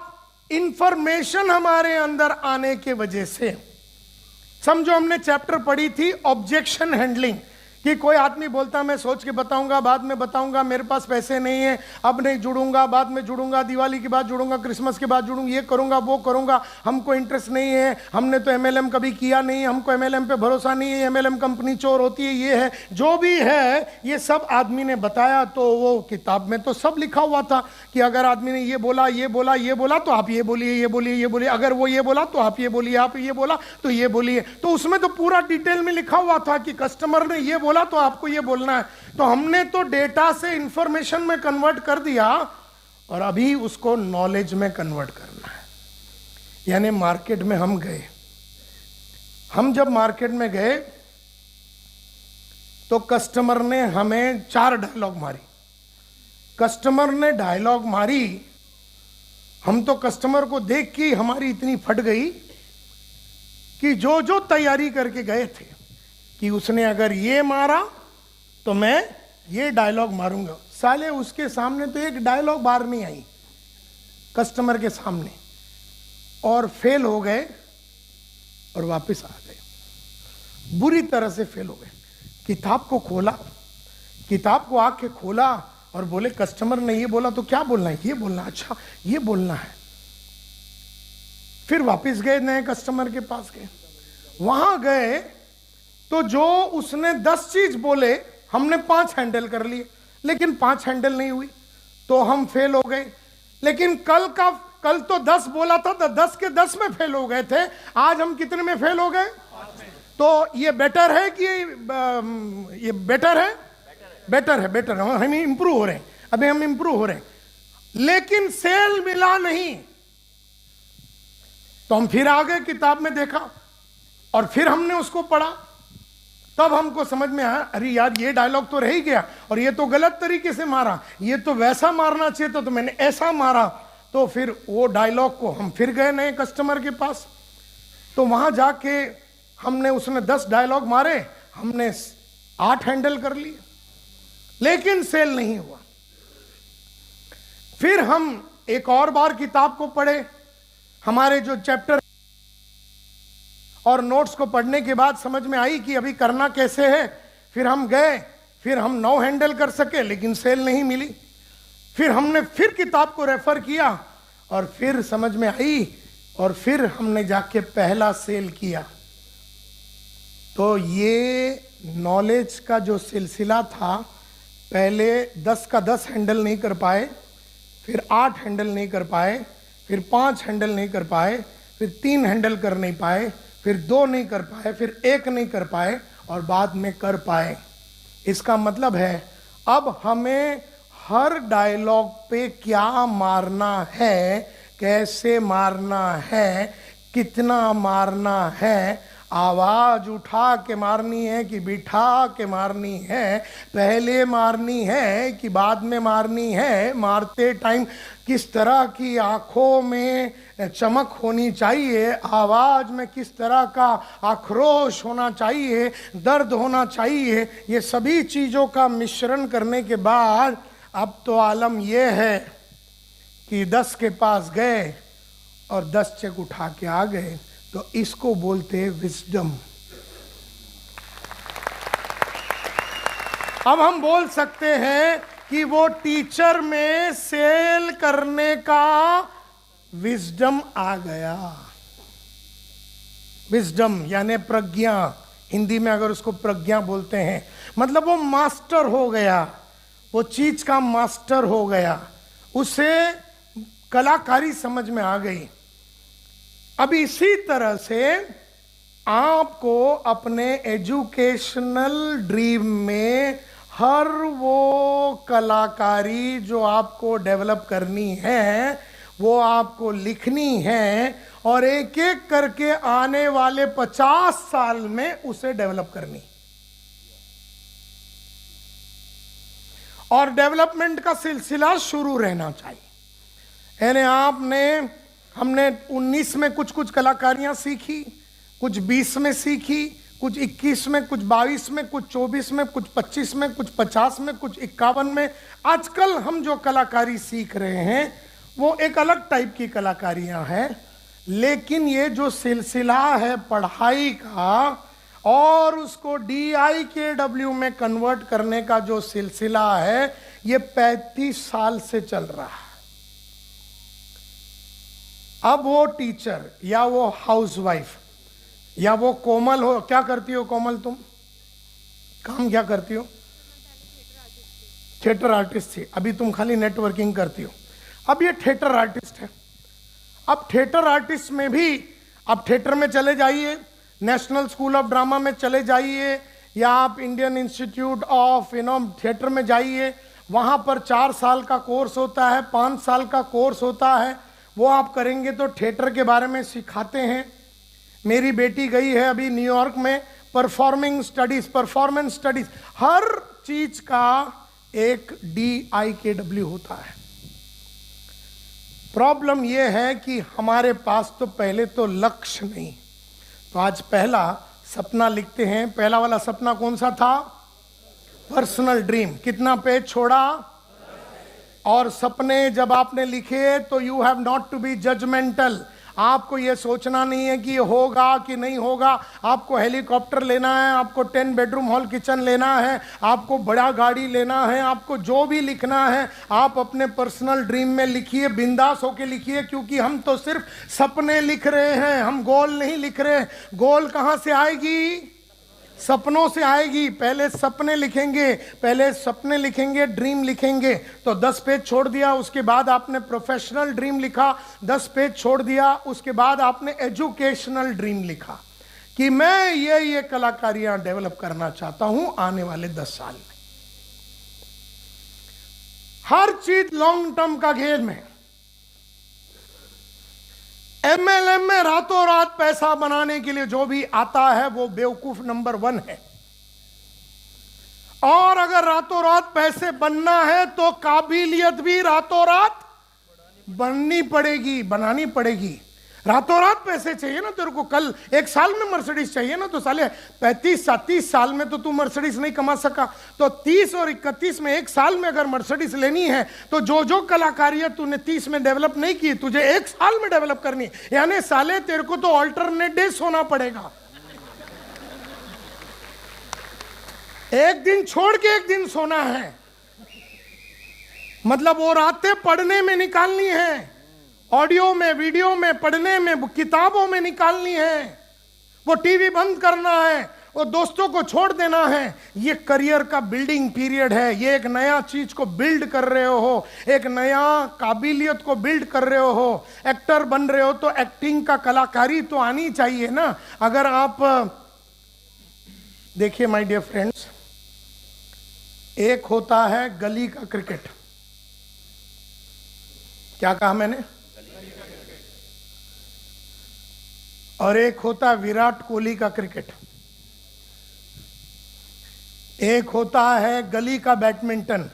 इंफॉर्मेशन हमारे अंदर आने के वजह से, समझो हमने चैप्टर पढ़ी थी ऑब्जेक्शन हैंडलिंग, कि कोई आदमी बोलता मैं सोच के बताऊंगा, बाद में बताऊंगा, मेरे पास पैसे नहीं है, अब नहीं जुड़ूंगा, बाद में जुड़ूंगा, दिवाली के बाद जुड़ूंगा, क्रिसमस के बाद जुड़ूंगा, ये करूंगा, वो करूंगा, हमको इंटरेस्ट नहीं है, हमने तो MLM कभी किया नहीं, हमको MLM पे भरोसा नहीं है, MLM कंपनी चोर होती है, ये है, जो भी है, ये सब आदमी ने बताया। तो वो किताब में तो सब लिखा हुआ था कि अगर आदमी ने ये बोला, ये बोला, ये बोला तो आप ये बोलिए, ये बोलिए, ये बोलिए, अगर वो ये बोला तो आप ये बोलिए, आप ये बोला तो ये बोलिए। तो उसमें तो पूरा डिटेल में लिखा हुआ था कि कस्टमर ने ये बोला तो आपको ये बोलना है। तो हमने तो डेटा से इंफॉर्मेशन में कन्वर्ट कर दिया और अभी उसको नॉलेज में कन्वर्ट करना है। यानी मार्केट में हम गए, हम जब मार्केट में गए तो कस्टमर ने हमें 4 डायलॉग मारी। कस्टमर ने डायलॉग मारी, हम तो कस्टमर को देख के हमारी इतनी फट गई कि जो जो तैयारी करके गए थे कि उसने अगर ये मारा तो मैं ये डायलॉग मारूंगा, साले उसके सामने तो एक डायलॉग बार नहीं आई कस्टमर के सामने, और फेल हो गए और वापस आ गए, बुरी तरह से फेल हो गए। किताब को खोला, किताब को आके खोला और बोले कस्टमर ने ये बोला तो क्या बोलना है, ये बोलना, अच्छा ये बोलना है। फिर वापस गए, नए कस्टमर के पास गए, वहां गए तो जो उसने 10 चीज बोले हमने 5 हैंडल कर लिए, लेकिन 5 हैंडल नहीं हुई तो हम फेल हो गए। लेकिन कल तो 10 बोला था तो 10 के 10 में फेल हो गए थे, आज हम कितने में फेल हो गए? तो ये बेटर है कि ये बेटर है? बेटर है, हम इंप्रूव हो रहे हैं, अभी हम इंप्रूव हो रहे हैं। लेकिन सेल मिला नहीं तो हम फिर आ गए, किताब में देखा और फिर हमने उसको पढ़ा, तब हमको समझ में आया अरे यार ये डायलॉग तो रह ही गया और ये तो गलत तरीके से मारा, ये तो वैसा मारना चाहिए तो मैंने ऐसा मारा। तो फिर वो डायलॉग को हम फिर गए नए कस्टमर के पास, तो वहां जाके हमने, उसने 10 डायलॉग मारे, हमने 8 हैंडल कर लिए, लेकिन सेल नहीं हुआ। फिर हम एक और बार किताब को पढ़े, हमारे जो चैप्टर और नोट्स को पढ़ने के बाद समझ में आई कि अभी करना कैसे है। फिर हम गए, फिर हम 9 हैंडल कर सके, लेकिन सेल नहीं मिली। फिर हमने फिर किताब को रेफर किया और फिर समझ में आई और फिर हमने जाके पहला सेल किया। तो ये नॉलेज का जो सिलसिला था, पहले 10 का 10 हैंडल नहीं कर पाए, फिर 8 हैंडल नहीं कर पाए, फिर 5 हैंडल नहीं कर पाए, फिर 3 हैंडल कर नहीं पाए, फिर 2 नहीं कर पाए, फिर 1 नहीं कर पाए और बाद में कर पाए। इसका मतलब है अब हमें हर डायलॉग पे क्या मारना है, कैसे मारना है, कितना मारना है, आवाज उठा के मारनी है कि बिठा के मारनी है, पहले मारनी है कि बाद में मारनी है, मारते टाइम किस तरह की आंखों में चमक होनी चाहिए, आवाज में किस तरह का आक्रोश होना चाहिए, दर्द होना चाहिए, ये सभी चीजों का मिश्रण करने के बाद अब तो आलम यह है कि 10 के पास गए और 10 चेक उठा के आ गए। तो इसको बोलते हैं विजडम। अब हम बोल सकते हैं कि वो टीचर में सेल करने का विजडम आ गया। विजडम यानी प्रज्ञा, हिंदी में अगर उसको प्रज्ञा बोलते हैं, मतलब वो मास्टर हो गया, वो चीज का मास्टर हो गया, उसे कलाकारी समझ में आ गई। अब इसी तरह से आपको अपने एजुकेशनल ड्रीम में हर वो कलाकारी जो आपको डेवलप करनी है, वो आपको लिखनी है और एक एक करके आने वाले 50 साल में उसे डेवलप करनी। और डेवलपमेंट का सिलसिला शुरू रहना चाहिए। यानी हमने 19 में कुछ कलाकारियां सीखी, कुछ 20 में सीखी, कुछ 21 में, कुछ 22 में, कुछ 24 में, कुछ 25 में, कुछ 50 में, कुछ 51 में। आजकल हम जो कलाकारी सीख रहे हैं वो एक अलग टाइप की कलाकारियां हैं, लेकिन ये जो सिलसिला है पढ़ाई का और उसको DIKW में कन्वर्ट करने का जो सिलसिला है, ये 35 साल से चल रहा है। अब वो टीचर या वो हाउसवाइफ या वो कोमल हो, क्या करती हो कोमल, तुम काम क्या करती हो? थिएटर आर्टिस्ट थी, अभी तुम खाली नेटवर्किंग करती हो। अब ये थिएटर आर्टिस्ट है। अब थिएटर आर्टिस्ट में भी, अब थिएटर में चले जाइए, नेशनल स्कूल ऑफ ड्रामा में चले जाइए या आप इंडियन इंस्टीट्यूट ऑफ थिएटर में जाइए, वहाँ पर 4 साल का कोर्स होता है, 5 साल का कोर्स होता है। वो आप करेंगे तो थिएटर के बारे में सिखाते हैं। मेरी बेटी गई है अभी न्यूयॉर्क में, परफॉर्मेंस स्टडीज, हर चीज का एक DIKW होता है। प्रॉब्लम यह है कि हमारे पास तो पहले तो लक्ष्य नहीं। तो आज पहला सपना लिखते हैं। पहला वाला सपना कौन सा था? Personal dream. कितना पेज छोड़ा? और सपने जब आपने लिखे तो you have not to be judgmental. आपको ये सोचना नहीं है कि ये होगा कि नहीं होगा। आपको हेलीकॉप्टर लेना है, आपको 10 बेडरूम हॉल किचन लेना है, आपको बड़ा गाड़ी लेना है, आपको जो भी लिखना है आप अपने पर्सनल ड्रीम में लिखिए, बिंदास होके लिखिए, क्योंकि हम तो सिर्फ सपने लिख रहे हैं, हम गोल नहीं लिख रहे। गोल कहां से आएगी? सपनों से आएगी। पहले सपने लिखेंगे, ड्रीम लिखेंगे। तो 10 पेज छोड़ दिया, उसके बाद आपने प्रोफेशनल ड्रीम लिखा, 10 पेज छोड़ दिया, उसके बाद आपने एजुकेशनल ड्रीम लिखा कि मैं ये कलाकारियां डेवलप करना चाहता हूं आने वाले 10 साल में। हर चीज लॉन्ग टर्म का खेल में। एमएलएम में रातों रात पैसा बनाने के लिए जो भी आता है वो बेवकूफ नंबर 1 है। और अगर रातों रात पैसे बनना है तो काबिलियत भी रातों रात बनानी पड़ेगी। रातों रात पैसे चाहिए ना तेरे को, कल 1 साल में मर्सिडीज चाहिए ना, तो साले 35-37 साल में तो तू मर्सिडीज नहीं कमा सका, तो 30 और 31 में 1 साल में अगर मर्सिडीज लेनी है तो जो कलाकारियत तूने 30 में डेवलप नहीं की तुझे 1 साल में डेवलप करनी, यानी साले तेरे को तो ऑल्टरनेट डे सोना पड़ेगा। एक दिन छोड़ के एक दिन सोना है, मतलब वो रातें पढ़ने में निकालनी है, ऑडियो में, वीडियो में, पढ़ने में, किताबों में निकालनी है, वो टीवी बंद करना है, वो दोस्तों को छोड़ देना है। ये करियर का बिल्डिंग पीरियड है। ये एक नया चीज को बिल्ड कर रहे हो, एक नया काबिलियत को बिल्ड कर रहे हो। एक्टर बन रहे हो तो एक्टिंग का कलाकारी तो आनी चाहिए ना। अगर आप देखिए माय डियर फ्रेंड्स, एक होता है गली का क्रिकेट, क्या कहा मैंने, और एक होता है विराट कोहली का क्रिकेट, एक होता है गली का बैडमिंटन,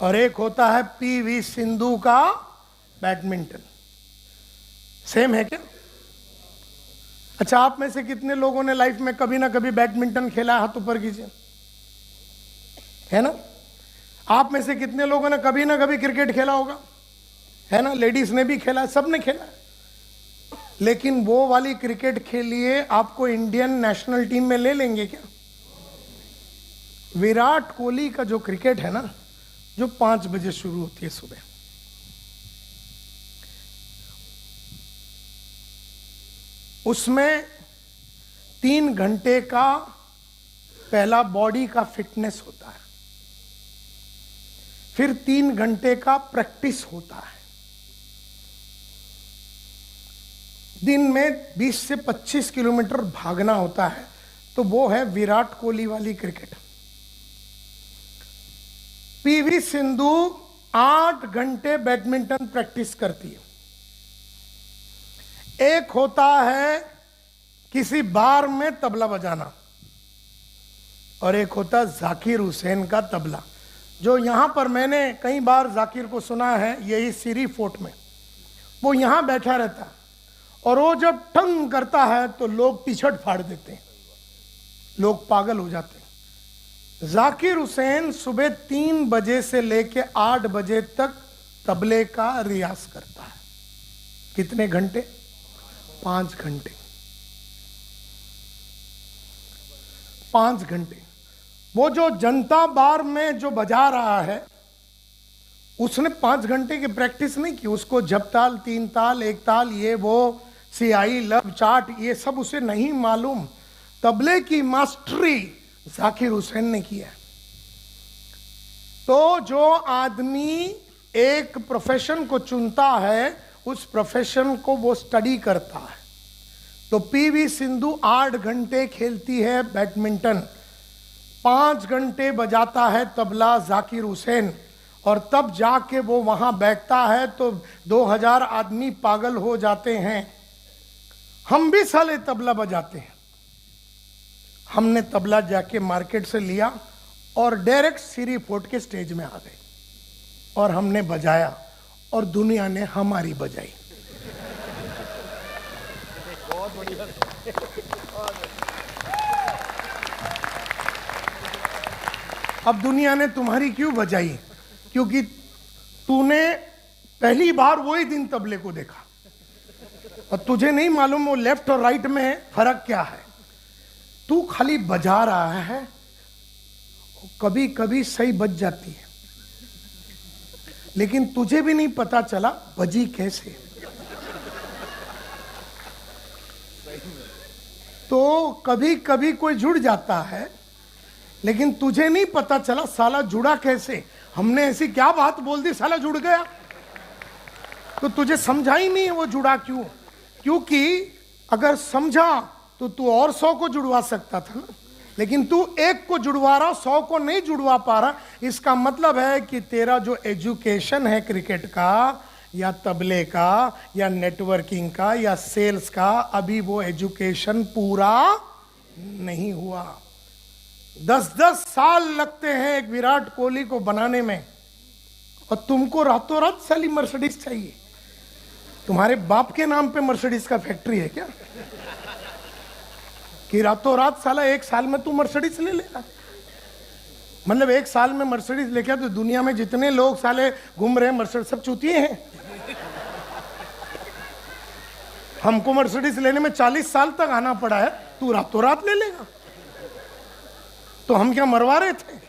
और एक होता है पीवी सिंधु का बैडमिंटन। सेम है क्या? अच्छा, आप में से कितने लोगों ने लाइफ में कभी ना कभी बैडमिंटन खेला? हाथ ऊपर कीजिए, है ना। आप में से कितने लोगों ने कभी ना कभी क्रिकेट खेला होगा, है ना। लेडीज ने भी खेला, सब ने खेला। लेकिन वो वाली क्रिकेट खेलिए, आपको इंडियन नेशनल टीम में ले लेंगे क्या? विराट कोहली का जो क्रिकेट है ना, जो 5 बजे शुरू होती है सुबह, उसमें 3 घंटे का पहला बॉडी का फिटनेस होता है, फिर 3 घंटे का प्रैक्टिस होता है। दिन में 20 से 25 किलोमीटर भागना होता है। तो वो है विराट कोहली वाली क्रिकेट। पीवी सिंधु 8 घंटे बैडमिंटन प्रैक्टिस करती है। एक होता है किसी बार में तबला बजाना, और एक होता है जाकिर हुसैन का तबला, जो यहां पर मैंने कई बार जाकिर को सुना है, यही सीरी फोर्ट में। वो यहां बैठा रहता है और वो जब टंग करता है तो लोग पिछड़ फाड़ देते हैं, लोग पागल हो जाते हैं। जाकिर हुसैन सुबह 3 बजे से लेके 8 बजे तक तबले का रियाज करता है। कितने घंटे? 5 घंटे। 5 घंटे। वो जो जनता बार में जो बजा रहा है, उसने 5 घंटे की प्रैक्टिस नहीं की। उसको जब ताल, 3 ताल, 1 ताल, ये वो सियाई, लब, चाट, ये सब उसे नहीं मालूम। तबले की मास्टरी जाकिर हुसैन ने किया। तो जो आदमी एक प्रोफेशन को चुनता है, उस प्रोफेशन को वो स्टडी करता है। तो पीवी सिंधु 8 घंटे खेलती है बैडमिंटन, 5 घंटे बजाता है तबला जाकिर हुसैन, और तब जाके वो वहां बैठता है तो 2000 आदमी पागल हो जाते हैं। हम भी साले तबला बजाते हैं। हमने तबला जाके मार्केट से लिया और डायरेक्ट सीरी फोर्ट के स्टेज में आ गए और हमने बजाया और दुनिया ने हमारी बजाई। अब दुनिया ने तुम्हारी क्यों बजाई? क्योंकि तूने पहली बार वही दिन तबले को देखा। और तुझे नहीं मालूम वो लेफ्ट और राइट में फर्क क्या है। तू खाली बजा रहा है, कभी कभी सही बज जाती है, लेकिन तुझे भी नहीं पता चला बजी कैसे। तो कभी कभी कोई जुड़ जाता है, लेकिन तुझे नहीं पता चला साला जुड़ा कैसे। हमने ऐसी क्या बात बोल दी साला जुड़ गया, तो तुझे समझा ही नहीं है वो जुड़ा क्यों। क्योंकि अगर समझा तो तू और 100 को जुड़वा सकता था ना, लेकिन तू एक को जुड़वा रहा, 100 को नहीं जुड़वा पा रहा। इसका मतलब है कि तेरा जो एजुकेशन है क्रिकेट का या तबले का या नेटवर्किंग का या सेल्स का, अभी वो एजुकेशन पूरा नहीं हुआ। 10-10 साल लगते हैं एक विराट कोहली को बनाने में, और तुमको रातों रात साली मर्सिडीज चाहिए। तुम्हारे बाप के नाम पे मर्सिडीज का फैक्ट्री है क्या कि रातों रात साला 1 साल में तू मर्सिडीज ले लेगा। मतलब 1 साल में मर्सिडीज लेके तो दुनिया में जितने लोग साले घूम रहे हैं मर्सिडीज सब चूतिए हैं। हमको मर्सिडीज लेने में 40 साल तक आना पड़ा है, तू रातों रात ले लेगा। तो हम क्या मरवा रहे थे।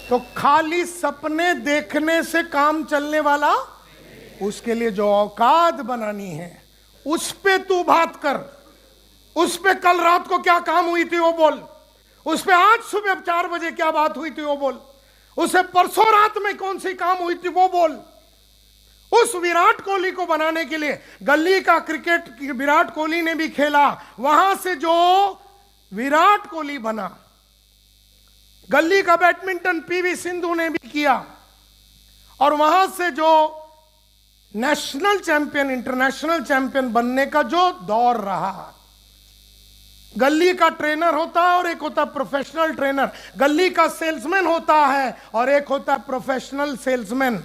तो खाली सपने देखने से काम चलने वाला, उसके लिए जो औकात बनानी है उस पे तू बात कर। उस पे कल रात को क्या काम हुई थी वो बोल, उस पे आज सुबह 4 बजे क्या बात हुई थी वो बोल, उसे परसों रात में कौन सी काम हुई थी वो बोल। उस विराट कोहली को बनाने के लिए गली का क्रिकेट विराट कोहली ने भी खेला, वहां से जो विराट कोहली बना, गली का बैडमिंटन पीवी सिंधु ने भी किया, और वहां से जो नेशनल चैंपियन इंटरनेशनल चैंपियन बनने का जो दौर रहा। गली का ट्रेनर होता है और एक होता है प्रोफेशनल ट्रेनर, गली का सेल्समैन होता है और एक होता है प्रोफेशनल सेल्समैन।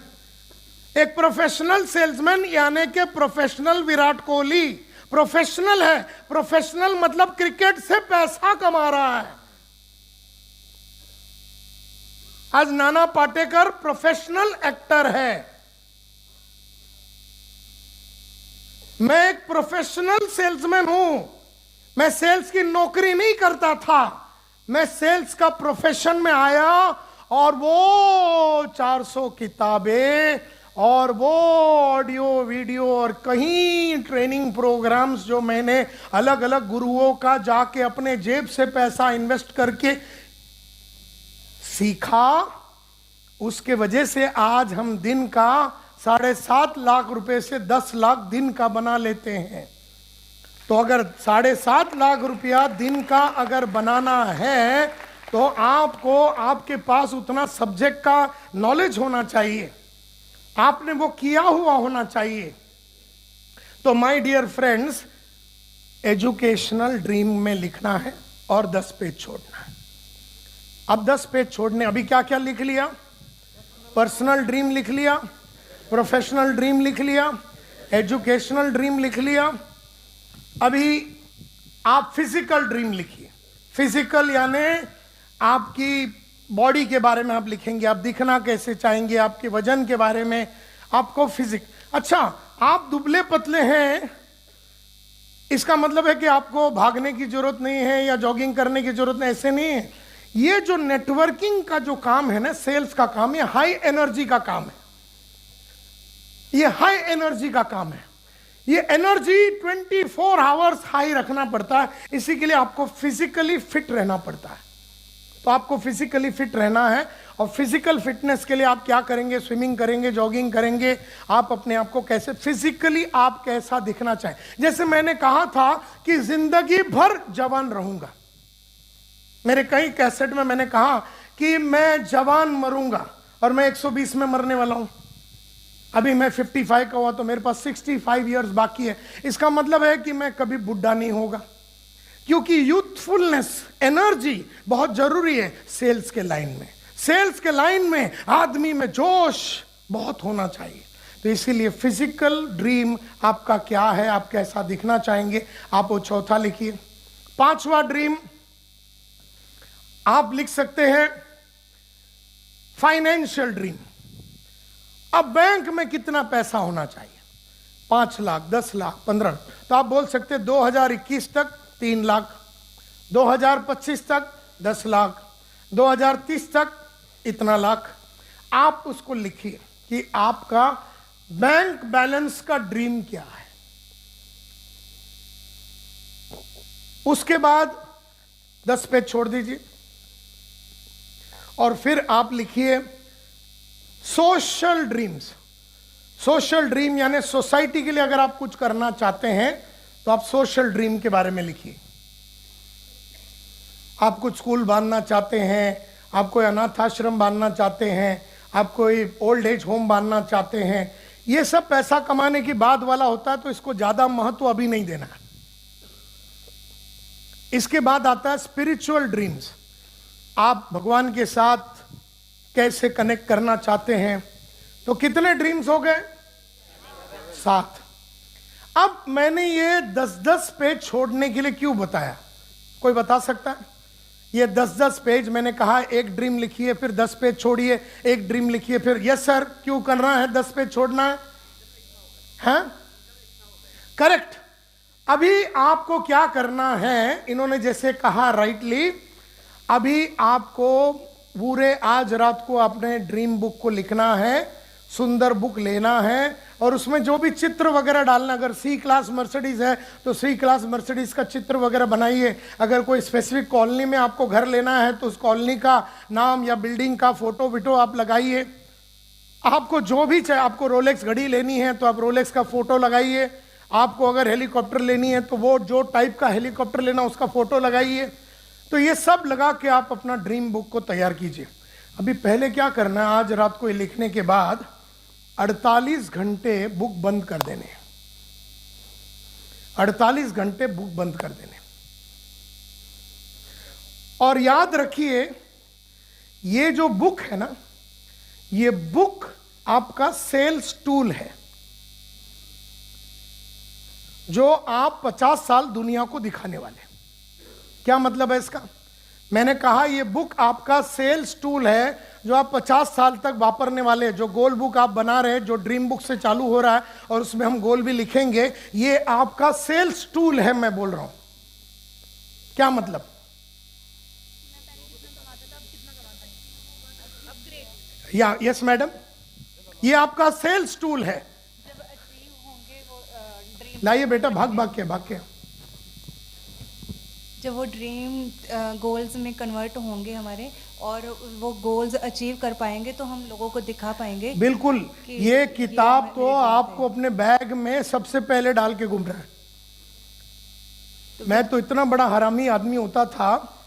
एक प्रोफेशनल सेल्समैन यानी कि प्रोफेशनल विराट कोहली प्रोफेशनल है। प्रोफेशनल मतलब क्रिकेट से पैसा कमा रहा है। आज नाना पाटेकर प्रोफेशनल एक्टर है। मैं एक प्रोफेशनल सेल्समैन हूं। मैं सेल्स की नौकरी नहीं करता था, मैं सेल्स का प्रोफेशन में आया, और वो 400 किताबें और वो ऑडियो वीडियो और कहीं ट्रेनिंग प्रोग्राम्स जो मैंने अलग अलग गुरुओं का जाके अपने जेब से पैसा इन्वेस्ट करके सीखा, उसके वजह से आज हम दिन का 7.5 लाख रुपए से 10 लाख दिन का बना लेते हैं। तो अगर 7.5 लाख रुपया दिन का अगर बनाना है तो आपको आपके पास उतना सब्जेक्ट का नॉलेज होना चाहिए, आपने वो किया हुआ होना चाहिए। तो my dear friends, educational dream में लिखना है और 10 पेज छोड़ना है। अब 10 पेज छोड़ने, अभी क्या क्या लिख लिया? पर्सनल ड्रीम लिख लिया, प्रोफेशनल ड्रीम लिख लिया, एजुकेशनल ड्रीम लिख लिया। अभी आप फिजिकल ड्रीम लिखिए। फिजिकल यानी आपकी बॉडी के बारे में आप लिखेंगे, आप दिखना कैसे चाहेंगे, आपके वजन के बारे में आपको फिजिक। अच्छा, आप दुबले पतले हैं, इसका मतलब है कि आपको भागने की जरूरत नहीं है या जॉगिंग करने की जरूरत नहीं, ऐसे नहीं है। ये जो नेटवर्किंग का जो काम है ना, सेल्स का काम, ये हाई एनर्जी का काम है। ये हाई एनर्जी का काम है। ये एनर्जी 24 आवर्स हाई रखना पड़ता है। इसी के लिए आपको फिजिकली फिट रहना पड़ता है। तो आपको फिजिकली फिट रहना है, और फिजिकल फिटनेस के लिए आप क्या करेंगे? स्विमिंग करेंगे, जॉगिंग करेंगे। आप अपने आप को कैसे फिजिकली आप कैसा दिखना चाहें। जैसे मैंने कहा था कि जिंदगी भर जवान रहूंगा। मेरे कई कैसेट में मैंने कहा कि मैं जवान मरूंगा, और मैं 120 में मरने वाला हूं। अभी मैं 55 का हुआ तो मेरे पास 65 इयर्स बाकी है। इसका मतलब है कि मैं कभी बुढ़ा नहीं होगा, क्योंकि यूथफुलनेस, एनर्जी बहुत जरूरी है सेल्स के लाइन में। सेल्स के लाइन में आदमी में जोश बहुत होना चाहिए। तो इसीलिए फिजिकल ड्रीम आपका क्या है, आप कैसा दिखना चाहेंगे, आप वो चौथा लिखिए। 5वां ड्रीम आप लिख सकते हैं फाइनेंशियल ड्रीम। अब बैंक में कितना पैसा होना चाहिए? 5 लाख, 10 लाख, 15। तो आप बोल सकते 2021 तक 3 लाख, 2025 तक 10 लाख, 2030 तक इतना लाख। आप उसको लिखिए कि आपका बैंक बैलेंस का ड्रीम क्या है। उसके बाद 10 पेज छोड़ दीजिए और फिर आप लिखिए सोशल ड्रीम्स। सोशल ड्रीम यानी सोसाइटी के लिए अगर आप कुछ करना चाहते हैं तो आप सोशल ड्रीम के बारे में लिखिए। आप कुछ स्कूल बांधना चाहते हैं, आप कोई अनाथ आश्रम बांधना चाहते हैं, आप कोई ओल्ड एज होम बांधना चाहते हैं, ये सब पैसा कमाने की बाद वाला होता है, तो इसको ज्यादा महत्व अभी नहीं देना है। इसके बाद आता है स्पिरिचुअल ड्रीम्स। आप भगवान के साथ कैसे कनेक्ट करना चाहते हैं। तो कितने ड्रीम्स हो गए? 7। अब मैंने ये 10-10 पेज छोड़ने के लिए क्यों बताया? कोई बता सकता है? ये 10-10 पेज मैंने कहा एक ड्रीम लिखिए, फिर 10 पेज छोड़िए, एक ड्रीम लिखिए, फिर यस सर क्यों करना है? 10 पेज छोड़ना है, हैं? करेक्ट। अभी आपको क्या करना है, इन्होंने जैसे कहा राइटली, अभी आपको पूरे आज रात को अपने ड्रीम बुक को लिखना है, सुंदर बुक लेना है और उसमें जो भी चित्र वगैरह डालना। अगर सी क्लास मर्सिडीज है तो सी क्लास मर्सिडीज का चित्र वगैरह बनाइए। अगर कोई स्पेसिफिक कॉलोनी में आपको घर लेना है तो उस कॉलोनी का नाम या बिल्डिंग का फोटो विटो आप लगाइए। आपको जो भी चाहे, आपको रोलेक्स घड़ी लेनी है तो आप रोलेक्स का फोटो लगाइए। आपको अगर हेलीकॉप्टर लेनी है तो वो जो टाइप का हेलीकॉप्टर लेना उसका फोटो लगाइए। तो ये सब लगा के आप अपना ड्रीम बुक को तैयार कीजिए। अभी पहले क्या करना है, आज रात को ये लिखने के बाद 48 घंटे बुक बंद कर देने। 48 घंटे बुक बंद कर देने। और याद रखिए ये जो बुक है ना, ये बुक आपका सेल्स टूल है जो आप 50 साल दुनिया को दिखाने वाले। क्या मतलब है इसका? मैंने कहा ये बुक आपका सेल्स टूल है जो आप 50 साल तक वापरने वाले हैं। जो गोल बुक आप बना रहे हैं, जो ड्रीम बुक से चालू हो रहा है और उसमें हम गोल भी लिखेंगे, ये आपका सेल्स टूल है। मैं बोल रहा हूं, क्या मतलब? या यस मैडम, ये आपका सेल्स टूल है। लाइए बेटा, भाग के जब वो ड्रीम गोल्स में कन्वर्ट होंगे हमारे और वो गोल्स अचीव कर पाएंगे तो हम लोगों को दिखा पाएंगे। बिल्कुल। ये किताब तो आपको अपने बैग में सबसे पहले डाल के घूम रहा है। मैं तो इतना बड़ा हरामी आदमी होता था,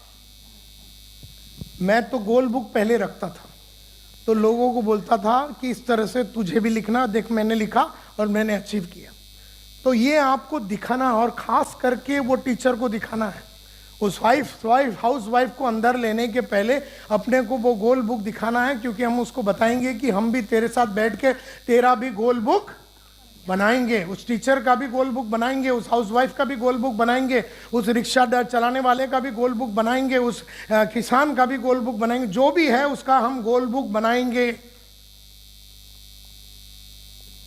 मैं तो गोल बुक पहले रखता था, तो लोगों को बोलता था कि इस तरह से तुझे भी लिखना, देख मैंने लिखा और मैंने अचीव किया। तो ये आपको दिखाना और खास करके वो टीचर को दिखाना है। उस हाउस वाइफ को अंदर लेने के पहले अपने को वो गोल बुक दिखाना है, क्योंकि हम उसको बताएंगे कि हम भी तेरे साथ बैठ के तेरा भी गोल बुक बनाएंगे, उस टीचर का भी गोल बुक बनाएंगे, उस हाउस वाइफ का भी गोल बुक बनाएंगे, उस रिक्शा चलाने वाले का भी गोल बुक बनाएंगे, उस किसान का भी गोल बुक बनाएंगे, जो भी है उसका हम गोल बुक बनाएंगे।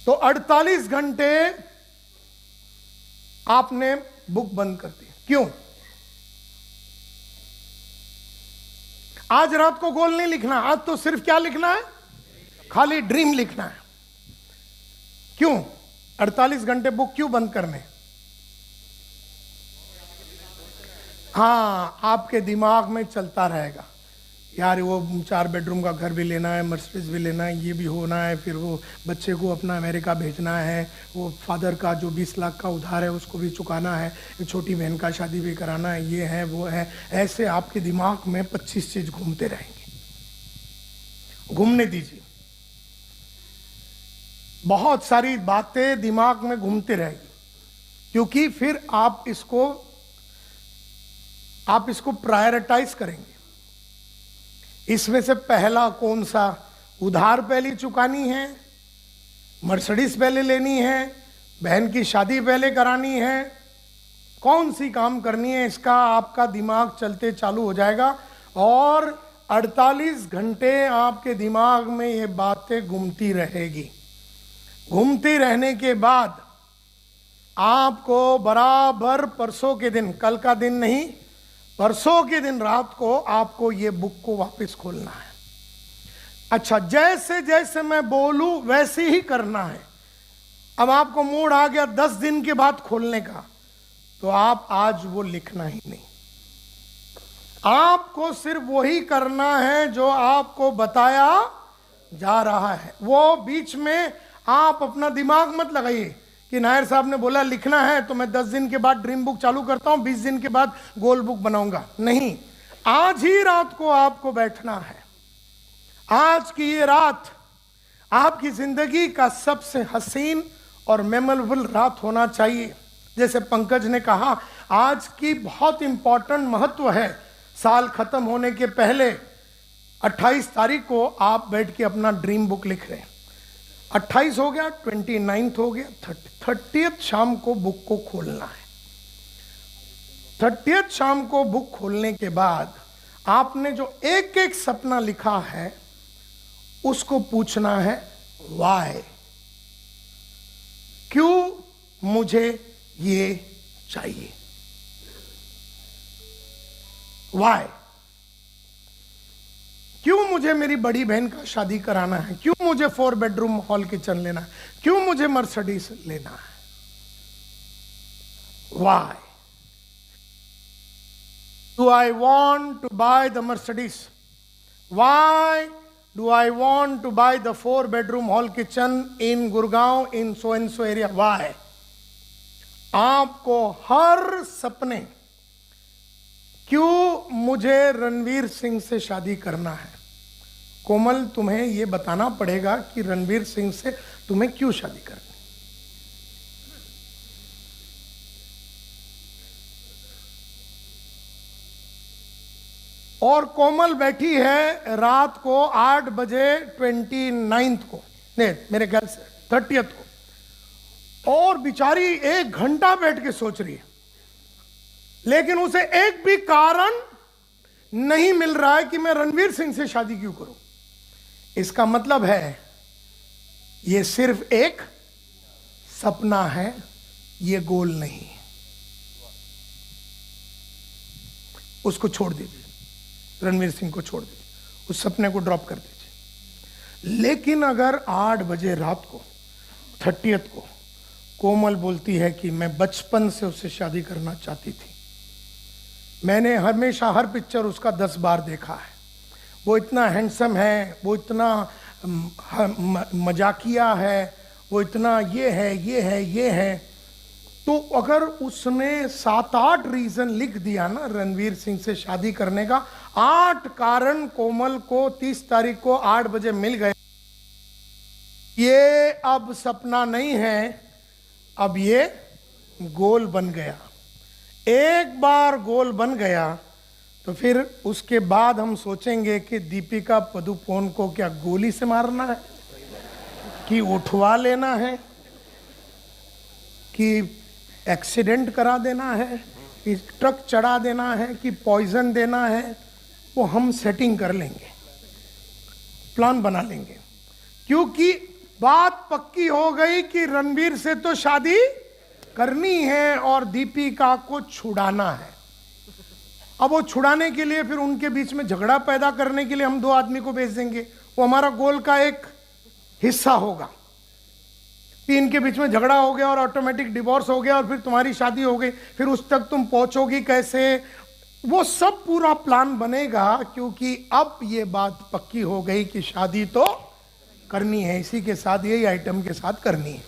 तो 48 घंटे आपने बुक बंद कर दी। क्यों? आज रात को गोल नहीं लिखना, आज तो सिर्फ क्या लिखना है? खाली ड्रीम लिखना है। क्यों 48 घंटे बुक क्यों बंद करने? हाँ, आपके दिमाग में चलता रहेगा, यार वो 4 बेडरूम का घर भी लेना है, मर्सिडीज भी लेना है, ये भी होना है, फिर वो बच्चे को अपना अमेरिका भेजना है, वो फादर का जो 20 लाख का उधार है उसको भी चुकाना है, छोटी बहन का शादी भी कराना है, ये है वो है। ऐसे आपके दिमाग में 25 चीज घूमते रहेंगे। घूमने दीजिए, बहुत सारी बातें दिमाग में घूमते रहेगी, क्योंकि फिर आप इसको प्रायोरिटाइज करेंगे। इसमें से पहला कौन सा? उधार पहले चुकानी है, मर्सिडीज पहले लेनी है, बहन की शादी पहले करानी है, कौन सी काम करनी है, इसका आपका दिमाग चलते चालू हो जाएगा और 48 घंटे आपके दिमाग में ये बातें घूमती रहेगी। घूमती रहने के बाद आपको बराबर परसों के दिन, कल का दिन नहीं, परसों के दिन रात को आपको ये बुक को वापस खोलना है। अच्छा, जैसे जैसे मैं बोलूं वैसे ही करना है। अब आपको मूड आ गया 10 दिन के बाद खोलने का, तो आप आज वो लिखना ही नहीं। आपको सिर्फ वही करना है जो आपको बताया जा रहा है। वो बीच में आप अपना दिमाग मत लगाइए कि नायर साहब ने बोला लिखना है तो मैं 10 दिन के बाद ड्रीम बुक चालू करता हूं, 20 दिन के बाद गोल बुक बनाऊंगा। नहीं, आज ही रात को आपको बैठना है। आज की ये रात आपकी जिंदगी का सबसे हसीन और मेमोरेबल रात होना चाहिए। जैसे पंकज ने कहा, आज की बहुत इंपॉर्टेंट महत्व है। साल खत्म होने के पहले 28 तारीख को आप बैठ के अपना ड्रीम बुक लिख रहे हैं। 28 हो गया, 29 हो गया, 30th शाम को बुक को खोलना है। 30th शाम को बुक खोलने के बाद आपने जो एक एक सपना लिखा है उसको पूछना है वाई, क्यों मुझे ये चाहिए। वाई, क्यों मुझे मेरी बड़ी बहन का शादी कराना है, क्यों मुझे 4 बेडरूम हॉल किचन लेना है, क्यों मुझे मर्सिडीज लेना है। Why do I want to buy the Mercedes, why do I want to buy the 4 bedroom hall kitchen in Gurgaon in so and so area. Why आपको हर सपने, क्यों मुझे रणवीर सिंह से शादी करना है, कोमल तुम्हें यह बताना पड़ेगा कि रणवीर सिंह से तुम्हें क्यों शादी करनी। और कोमल बैठी है रात को 8 बजे 29 को, नहीं मेरे ख्याल से 30th को, और बेचारी 1 घंटा बैठ के सोच रही है, लेकिन उसे एक भी कारण नहीं मिल रहा है कि मैं रणवीर सिंह से शादी क्यों करूं। इसका मतलब है यह सिर्फ एक सपना है, यह गोल नहीं है। उसको छोड़ दीजिए, रणवीर सिंह को छोड़ दीजिए, उस सपने को ड्रॉप कर दीजिए। लेकिन अगर 8 बजे रात को 30th को कोमल बोलती है कि मैं बचपन से उससे शादी करना चाहती थी, मैंने हमेशा हर पिक्चर उसका 10 बार देखा है, वो इतना हैंडसम है, वो इतना मजाकिया है, वो इतना ये है ये है ये है, तो अगर उसने 7-8 रीजन लिख दिया ना रणवीर सिंह से शादी करने का, 8 कारण कोमल को 30 तारीख को 8 बजे मिल गए। ये अब सपना नहीं है, अब ये गोल बन गया। एक बार गोल बन गया तो फिर उसके बाद हम सोचेंगे कि दीपिका पदुकोण को क्या गोली से मारना है, कि उठवा लेना है, कि एक्सीडेंट करा देना है, कि ट्रक चढ़ा देना है, कि पॉइजन देना है। वो हम सेटिंग कर लेंगे, प्लान बना लेंगे, क्योंकि बात पक्की हो गई कि रणवीर से तो शादी करनी है और दीपिका को छुड़ाना है। अब वो छुड़ाने के लिए फिर उनके बीच में झगड़ा पैदा करने के लिए हम 2 आदमी को भेज देंगे, वो हमारा गोल का एक हिस्सा होगा। 3 के बीच में झगड़ा हो गया और ऑटोमेटिक डिवोर्स हो गया और फिर तुम्हारी शादी हो गई, फिर उस तक तुम पहुंचोगी कैसे, वो सब पूरा प्लान बनेगा, क्योंकि अब ये बात पक्की हो गई कि शादी तो करनी है, इसी के साथ यही आइटम के साथ करनी है।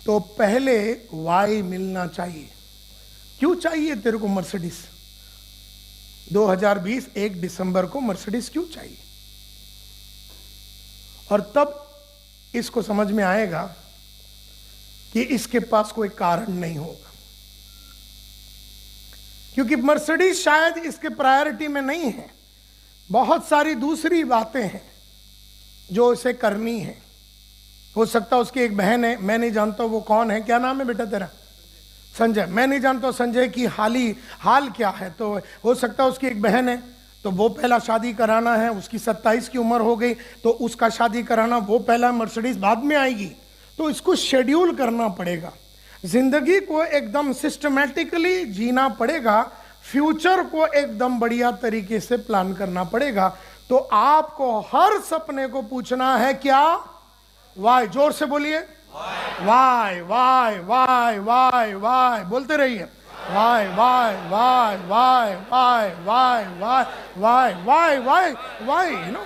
तो पहले वाई मिलना चाहिए, क्यों चाहिए तेरे को मर्सिडीज, 2020 1 दिसंबर को मर्सिडीज क्यों चाहिए। और तब इसको समझ में आएगा कि इसके पास कोई कारण नहीं होगा, क्योंकि मर्सिडीज शायद इसके प्रायोरिटी में नहीं है। बहुत सारी दूसरी बातें हैं जो इसे करनी है। हो सकता है उसकी एक बहन है, मैं नहीं जानता वो कौन है, क्या नाम है बेटा तेरा, संजय, मैं नहीं जानता संजय की हाल क्या है, तो हो सकता है उसकी एक बहन है तो वो पहला शादी कराना है, उसकी 27 की उम्र हो गई तो उसका शादी कराना, वो पहला मर्सिडीज बाद में आएगी। तो इसको शेड्यूल करना पड़ेगा, जिंदगी को एकदम सिस्टमैटिकली जीना पड़ेगा, फ्यूचर को एकदम बढ़िया तरीके से प्लान करना पड़ेगा। तो आपको हर सपने को पूछना है क्या? वाई। जोर से बोलिए, why why why why why, बोलते रहिए, why why why why why why why why why why why. You know,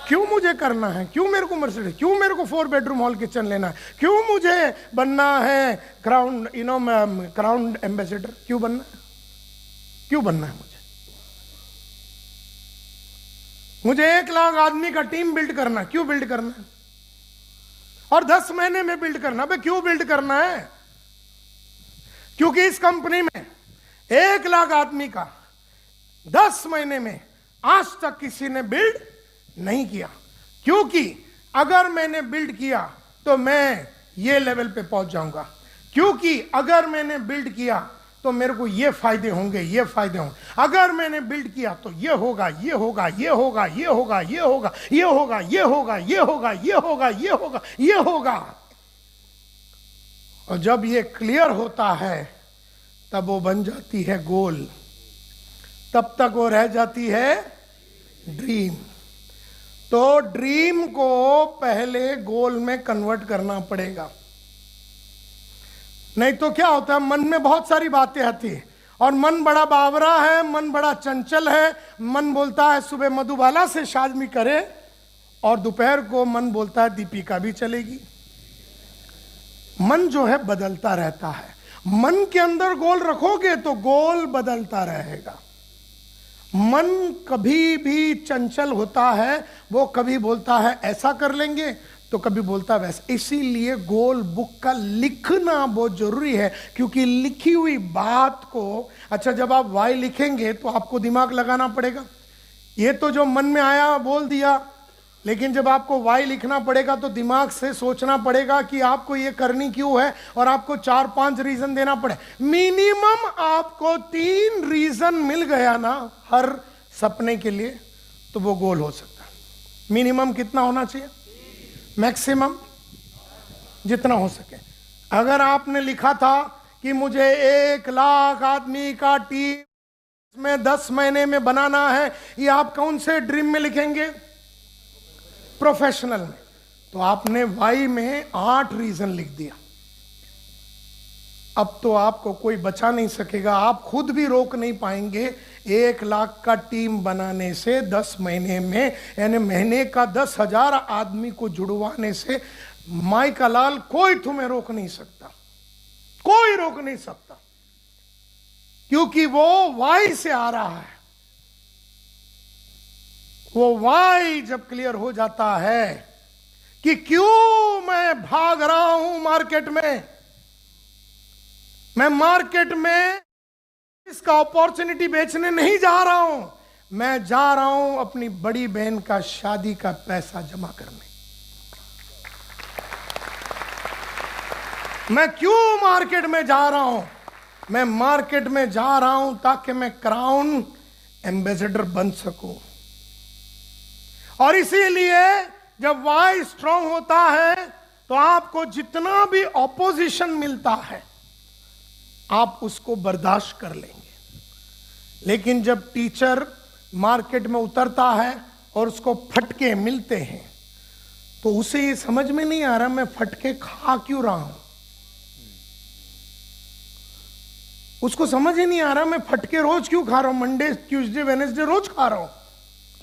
क्यों मुझे करना है, क्यों मेरे को मर्सिडीज, क्यों मेरे को 4 बेडरूम हॉल किचन लेना है, क्यों मुझे बनना है crown, you know, crown ambassador, क्यों बनना है, क्यों बनना है मुझे 1 लाख आदमी का टीम बिल्ड करना, क्यों बिल्ड करना है, और 10 महीने में बिल्ड करना, भाई क्यों बिल्ड करना है? क्योंकि इस कंपनी में 1 लाख आदमी का 10 महीने में आज तक किसी ने बिल्ड नहीं किया। क्योंकि अगर मैंने बिल्ड किया तो मैं ये लेवल पे पहुंच जाऊंगा, क्योंकि अगर मैंने बिल्ड किया तो मेरे को ये फायदे होंगे, ये फायदे होंगे, अगर मैंने बिल्ड किया तो ये होगा, ये होगा, ये होगा, ये होगा, ये होगा, ये होगा, ये होगा, ये होगा, ये होगा, ये होगा, ये होगा। और जब ये क्लियर होता है तब वो बन जाती है गोल, तब तक वो रह जाती है ड्रीम। तो ड्रीम को पहले गोल में कन्वर्ट करना पड़ेगा, नहीं तो क्या होता है, मन में बहुत सारी बातें आती है और मन बड़ा बावरा है, मन बड़ा चंचल है। मन बोलता है सुबह मधुबाला से शादी करे और दोपहर को मन बोलता है दीपिका भी चलेगी। मन जो है बदलता रहता है, मन के अंदर गोल रखोगे तो गोल बदलता रहेगा। मन कभी भी चंचल होता है, वो कभी बोलता है ऐसा कर लेंगे तो कभी बोलता है वैसा। इसीलिए गोल बुक का लिखना बहुत जरूरी है, क्योंकि लिखी हुई बात को, अच्छा जब आप वाई लिखेंगे तो आपको दिमाग लगाना पड़ेगा, ये तो जो मन में आया बोल दिया, लेकिन जब आपको वाई लिखना पड़ेगा तो दिमाग से सोचना पड़ेगा कि आपको ये करनी क्यों है, और आपको 4-5 रीजन देना पड़े। मिनिमम आपको 3 रीजन मिल गया ना हर सपने के लिए, तो वो गोल हो सकता है। मिनिमम कितना होना चाहिए? मैक्सिमम जितना हो सके। अगर आपने लिखा था कि मुझे 1 लाख आदमी का टीम में 10 महीने में बनाना है, ये आप कौन से ड्रीम में लिखेंगे? प्रोफेशनल में। तो आपने वाई में 8 रीजन लिख दिया। अब तो आपको कोई बचा नहीं सकेगा, आप खुद भी रोक नहीं पाएंगे 1 लाख का टीम बनाने से 10 महीने में, यानी महीने का 10,000 आदमी को जुड़वाने से। माई का लाल, कोई तुम्हें रोक नहीं सकता, कोई रोक नहीं सकता, क्योंकि वो वाई से आ रहा है। वो वाई जब क्लियर हो जाता है कि क्यों मैं भाग रहा हूं मार्केट में, मैं मार्केट में इसका अपॉर्चुनिटी बेचने नहीं जा रहा हूं, मैं जा रहा हूं अपनी बड़ी बहन का शादी का पैसा जमा करने। मैं क्यों मार्केट में जा रहा हूं? मैं मार्केट में जा रहा हूं ताकि मैं क्राउन एम्बेसडर बन सकूं। और इसीलिए जब वाई स्ट्रांग होता है तो आपको जितना भी ऑपोजिशन मिलता है आप उसको बर्दाश्त कर लेंगे। लेकिन जब टीचर मार्केट में उतरता है और उसको फटके मिलते हैं तो उसे ये समझ में नहीं आ रहा मैं फटके खा क्यों रहा हूं, उसको समझ ही नहीं आ रहा मैं फटके रोज क्यों खा रहा हूं, मंडे ट्यूसडे वेडनेसडे रोज खा रहा हूं,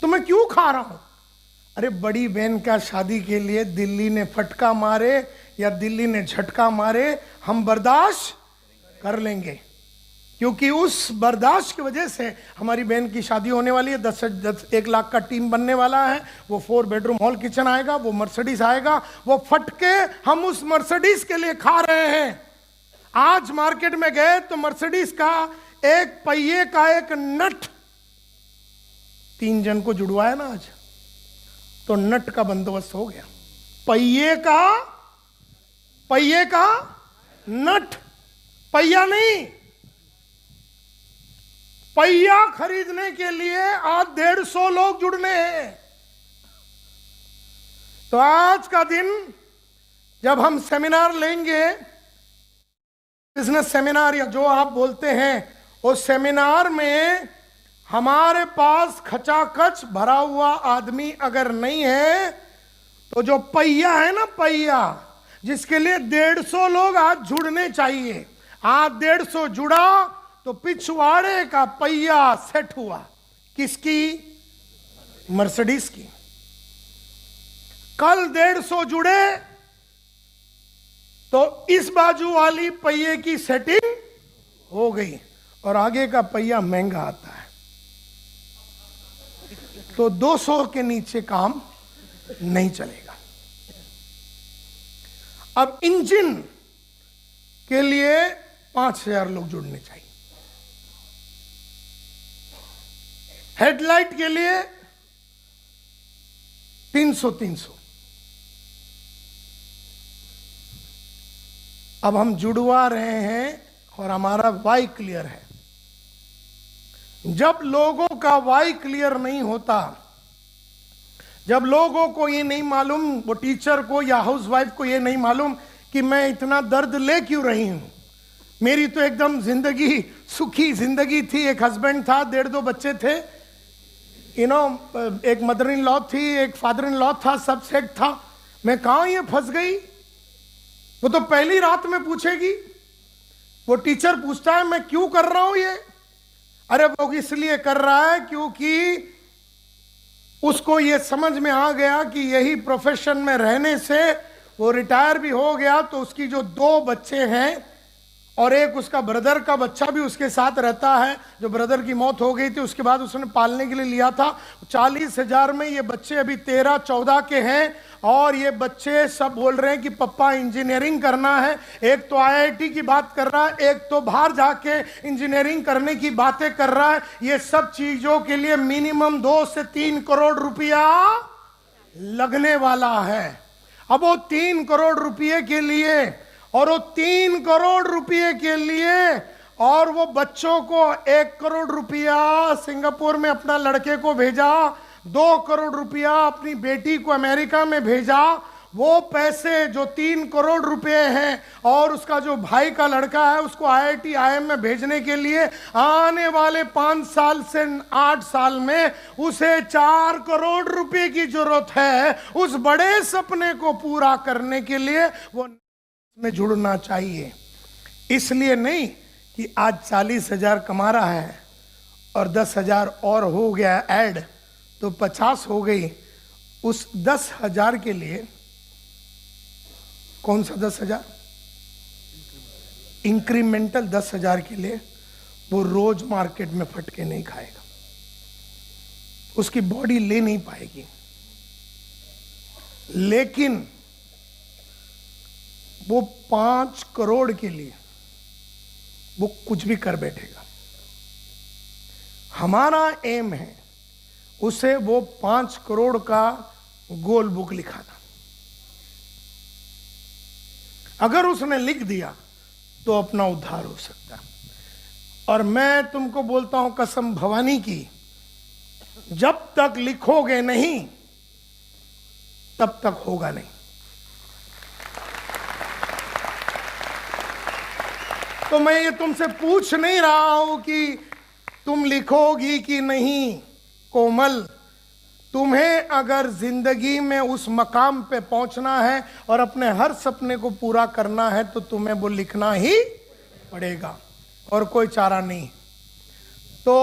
तो मैं क्यों खा रहा हूं? अरे बड़ी बहन का शादी के लिए दिल्ली ने फटका मारे या दिल्ली ने झटका मारे, हम बर्दाश्त कर लेंगे, क्योंकि उस बर्दाश्त की वजह से हमारी बहन की शादी होने वाली है। 1 लाख का टीम बनने वाला है, वो 4 बेडरूम हॉल किचन आएगा, वो मर्सिडीज आएगा, वो फटके हम उस मर्सिडीज के लिए खा रहे हैं। आज मार्केट में गए तो मर्सिडीज का एक पहिए का एक नट 3 जन को जुड़वाया ना आज, तो नट का बंदोबस्त हो गया। पहिए का नट, पहिया नहीं, पहिया खरीदने के लिए आज 150 लोग जुड़ने हैं। तो आज का दिन जब हम सेमिनार लेंगे, बिजनेस सेमिनार या जो आप बोलते हैं, उस सेमिनार में हमारे पास खचाखच भरा हुआ आदमी अगर नहीं है, तो जो पहिया है ना, पहिया जिसके लिए 150 लोग आज जुड़ने चाहिए, आज 150 जुड़ा तो पिछवाड़े का पहिया सेट हुआ। किसकी? मर्सिडीज की। कल 150 जुड़े तो इस बाजू वाली पहिए की सेटिंग हो गई और आगे का पहिया महंगा आता है, तो 200 के नीचे काम नहीं चलेगा। अब इंजन के लिए 5000 लोग जुड़ने चाहिए, हेडलाइट के लिए 300। अब हम जुड़वा रहे हैं और हमारा वाई क्लियर है। जब लोगों का वाई क्लियर नहीं होता, जब लोगों को ये नहीं मालूम, वो टीचर को या हाउसवाइफ को ये नहीं मालूम कि मैं इतना दर्द ले क्यों रही हूं, मेरी तो एकदम जिंदगी सुखी जिंदगी थी, एक हस्बैंड था, 1.5-2 बच्चे थे, एक मदर इन लॉ थी, एक फादर इन लॉ था, सब सेट था, मैं कहां ये फंस गई। वो तो पहली रात में पूछेगी। वो टीचर पूछता है मैं क्यों कर रहा हूं ये, अरे वो इसलिए कर रहा है क्योंकि उसको ये समझ में आ गया कि यही प्रोफेशन में रहने से वो रिटायर भी हो गया, तो उसकी जो 2 बच्चे हैं और एक उसका ब्रदर का बच्चा भी उसके साथ रहता है, जो ब्रदर की मौत हो गई थी उसके बाद उसने पालने के लिए लिया था। 40,000 में ये बच्चे अभी 13-14 के हैं और ये बच्चे सब बोल रहे हैं कि पापा इंजीनियरिंग करना है। एक तो IIT की बात कर रहा है, एक तो बाहर जाके इंजीनियरिंग करने की बातें कर रहा है। ये सब चीजों के लिए मिनिमम 2 से 3 करोड़ रुपया लगने वाला है। अब वो 3 करोड़ रुपये के लिए और वो 3 करोड़ रुपये के लिए और वो बच्चों को 1 करोड़ रुपया सिंगापुर में अपना लड़के को भेजा, 2 करोड़ रुपया अपनी बेटी को अमेरिका में भेजा। वो पैसे जो 3 करोड़ रुपए हैं और उसका जो भाई का लड़का है उसको IIT IIM में भेजने के लिए आने वाले 5 साल से 8 साल में उसे 4 करोड़ रुपए की जरूरत है। उस बड़े सपने को पूरा करने के लिए वो में जुड़ना चाहिए। इसलिए नहीं कि आज 40,000 कमा रहा है और 10,000 और हो गया ऐड तो 50 हो गई। उस 10,000 के लिए, कौन सा 10,000? इंक्रीमेंटल 10,000 के लिए वो रोज मार्केट में फटके नहीं खाएगा, उसकी बॉडी ले नहीं पाएगी। लेकिन वो 5 करोड़ के लिए वो कुछ भी कर बैठेगा। हमारा एम है उसे वो 5 करोड़ का गोल बुक लिखाना। अगर उसने लिख दिया तो अपना उद्धार हो सकता है। और मैं तुमको बोलता हूं कसम भवानी की, जब तक लिखोगे नहीं तब तक होगा नहीं। तो मैं ये तुमसे पूछ नहीं रहा हूं कि तुम लिखोगी कि नहीं। कोमल, तुम्हें अगर जिंदगी में उस मकाम पे पहुंचना है और अपने हर सपने को पूरा करना है तो तुम्हें वो लिखना ही पड़ेगा और कोई चारा नहीं। तो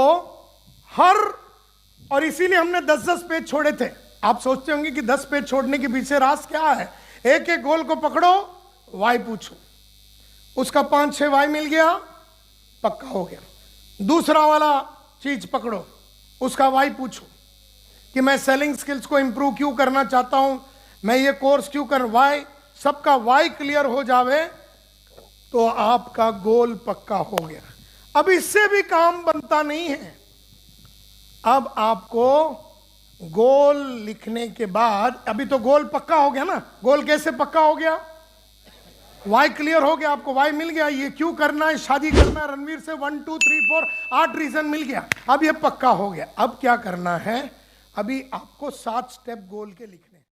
और इसीलिए हमने 10-10 पेज छोड़े थे। आप सोचते होंगे कि 10 पेज छोड़ने के पीछे राज क्या है। एक एक गोल को पकड़ो, वाई पूछो, उसका 5-6 वाई मिल गया, पक्का हो गया। दूसरा वाला चीज पकड़ो, उसका वाई पूछो कि मैं सेलिंग स्किल्स को इंप्रूव क्यों करना चाहता हूं, मैं ये कोर्स क्यों कर, वाई, सबका वाई क्लियर हो जावे तो आपका गोल पक्का हो गया। अब इससे भी काम बनता नहीं है। अब आपको गोल लिखने के बाद, अभी तो गोल पक्का हो गया ना। गोल कैसे पक्का हो गया? वाई क्लियर हो गया आपको? वाई मिल गया, ये क्यों करना है, शादी करना है रणवीर से, 1 2 3 4 8 रीजन मिल गया। अब ये पक्का हो गया। अब क्या करना है, अभी आपको 7 स्टेप गोल के लिखने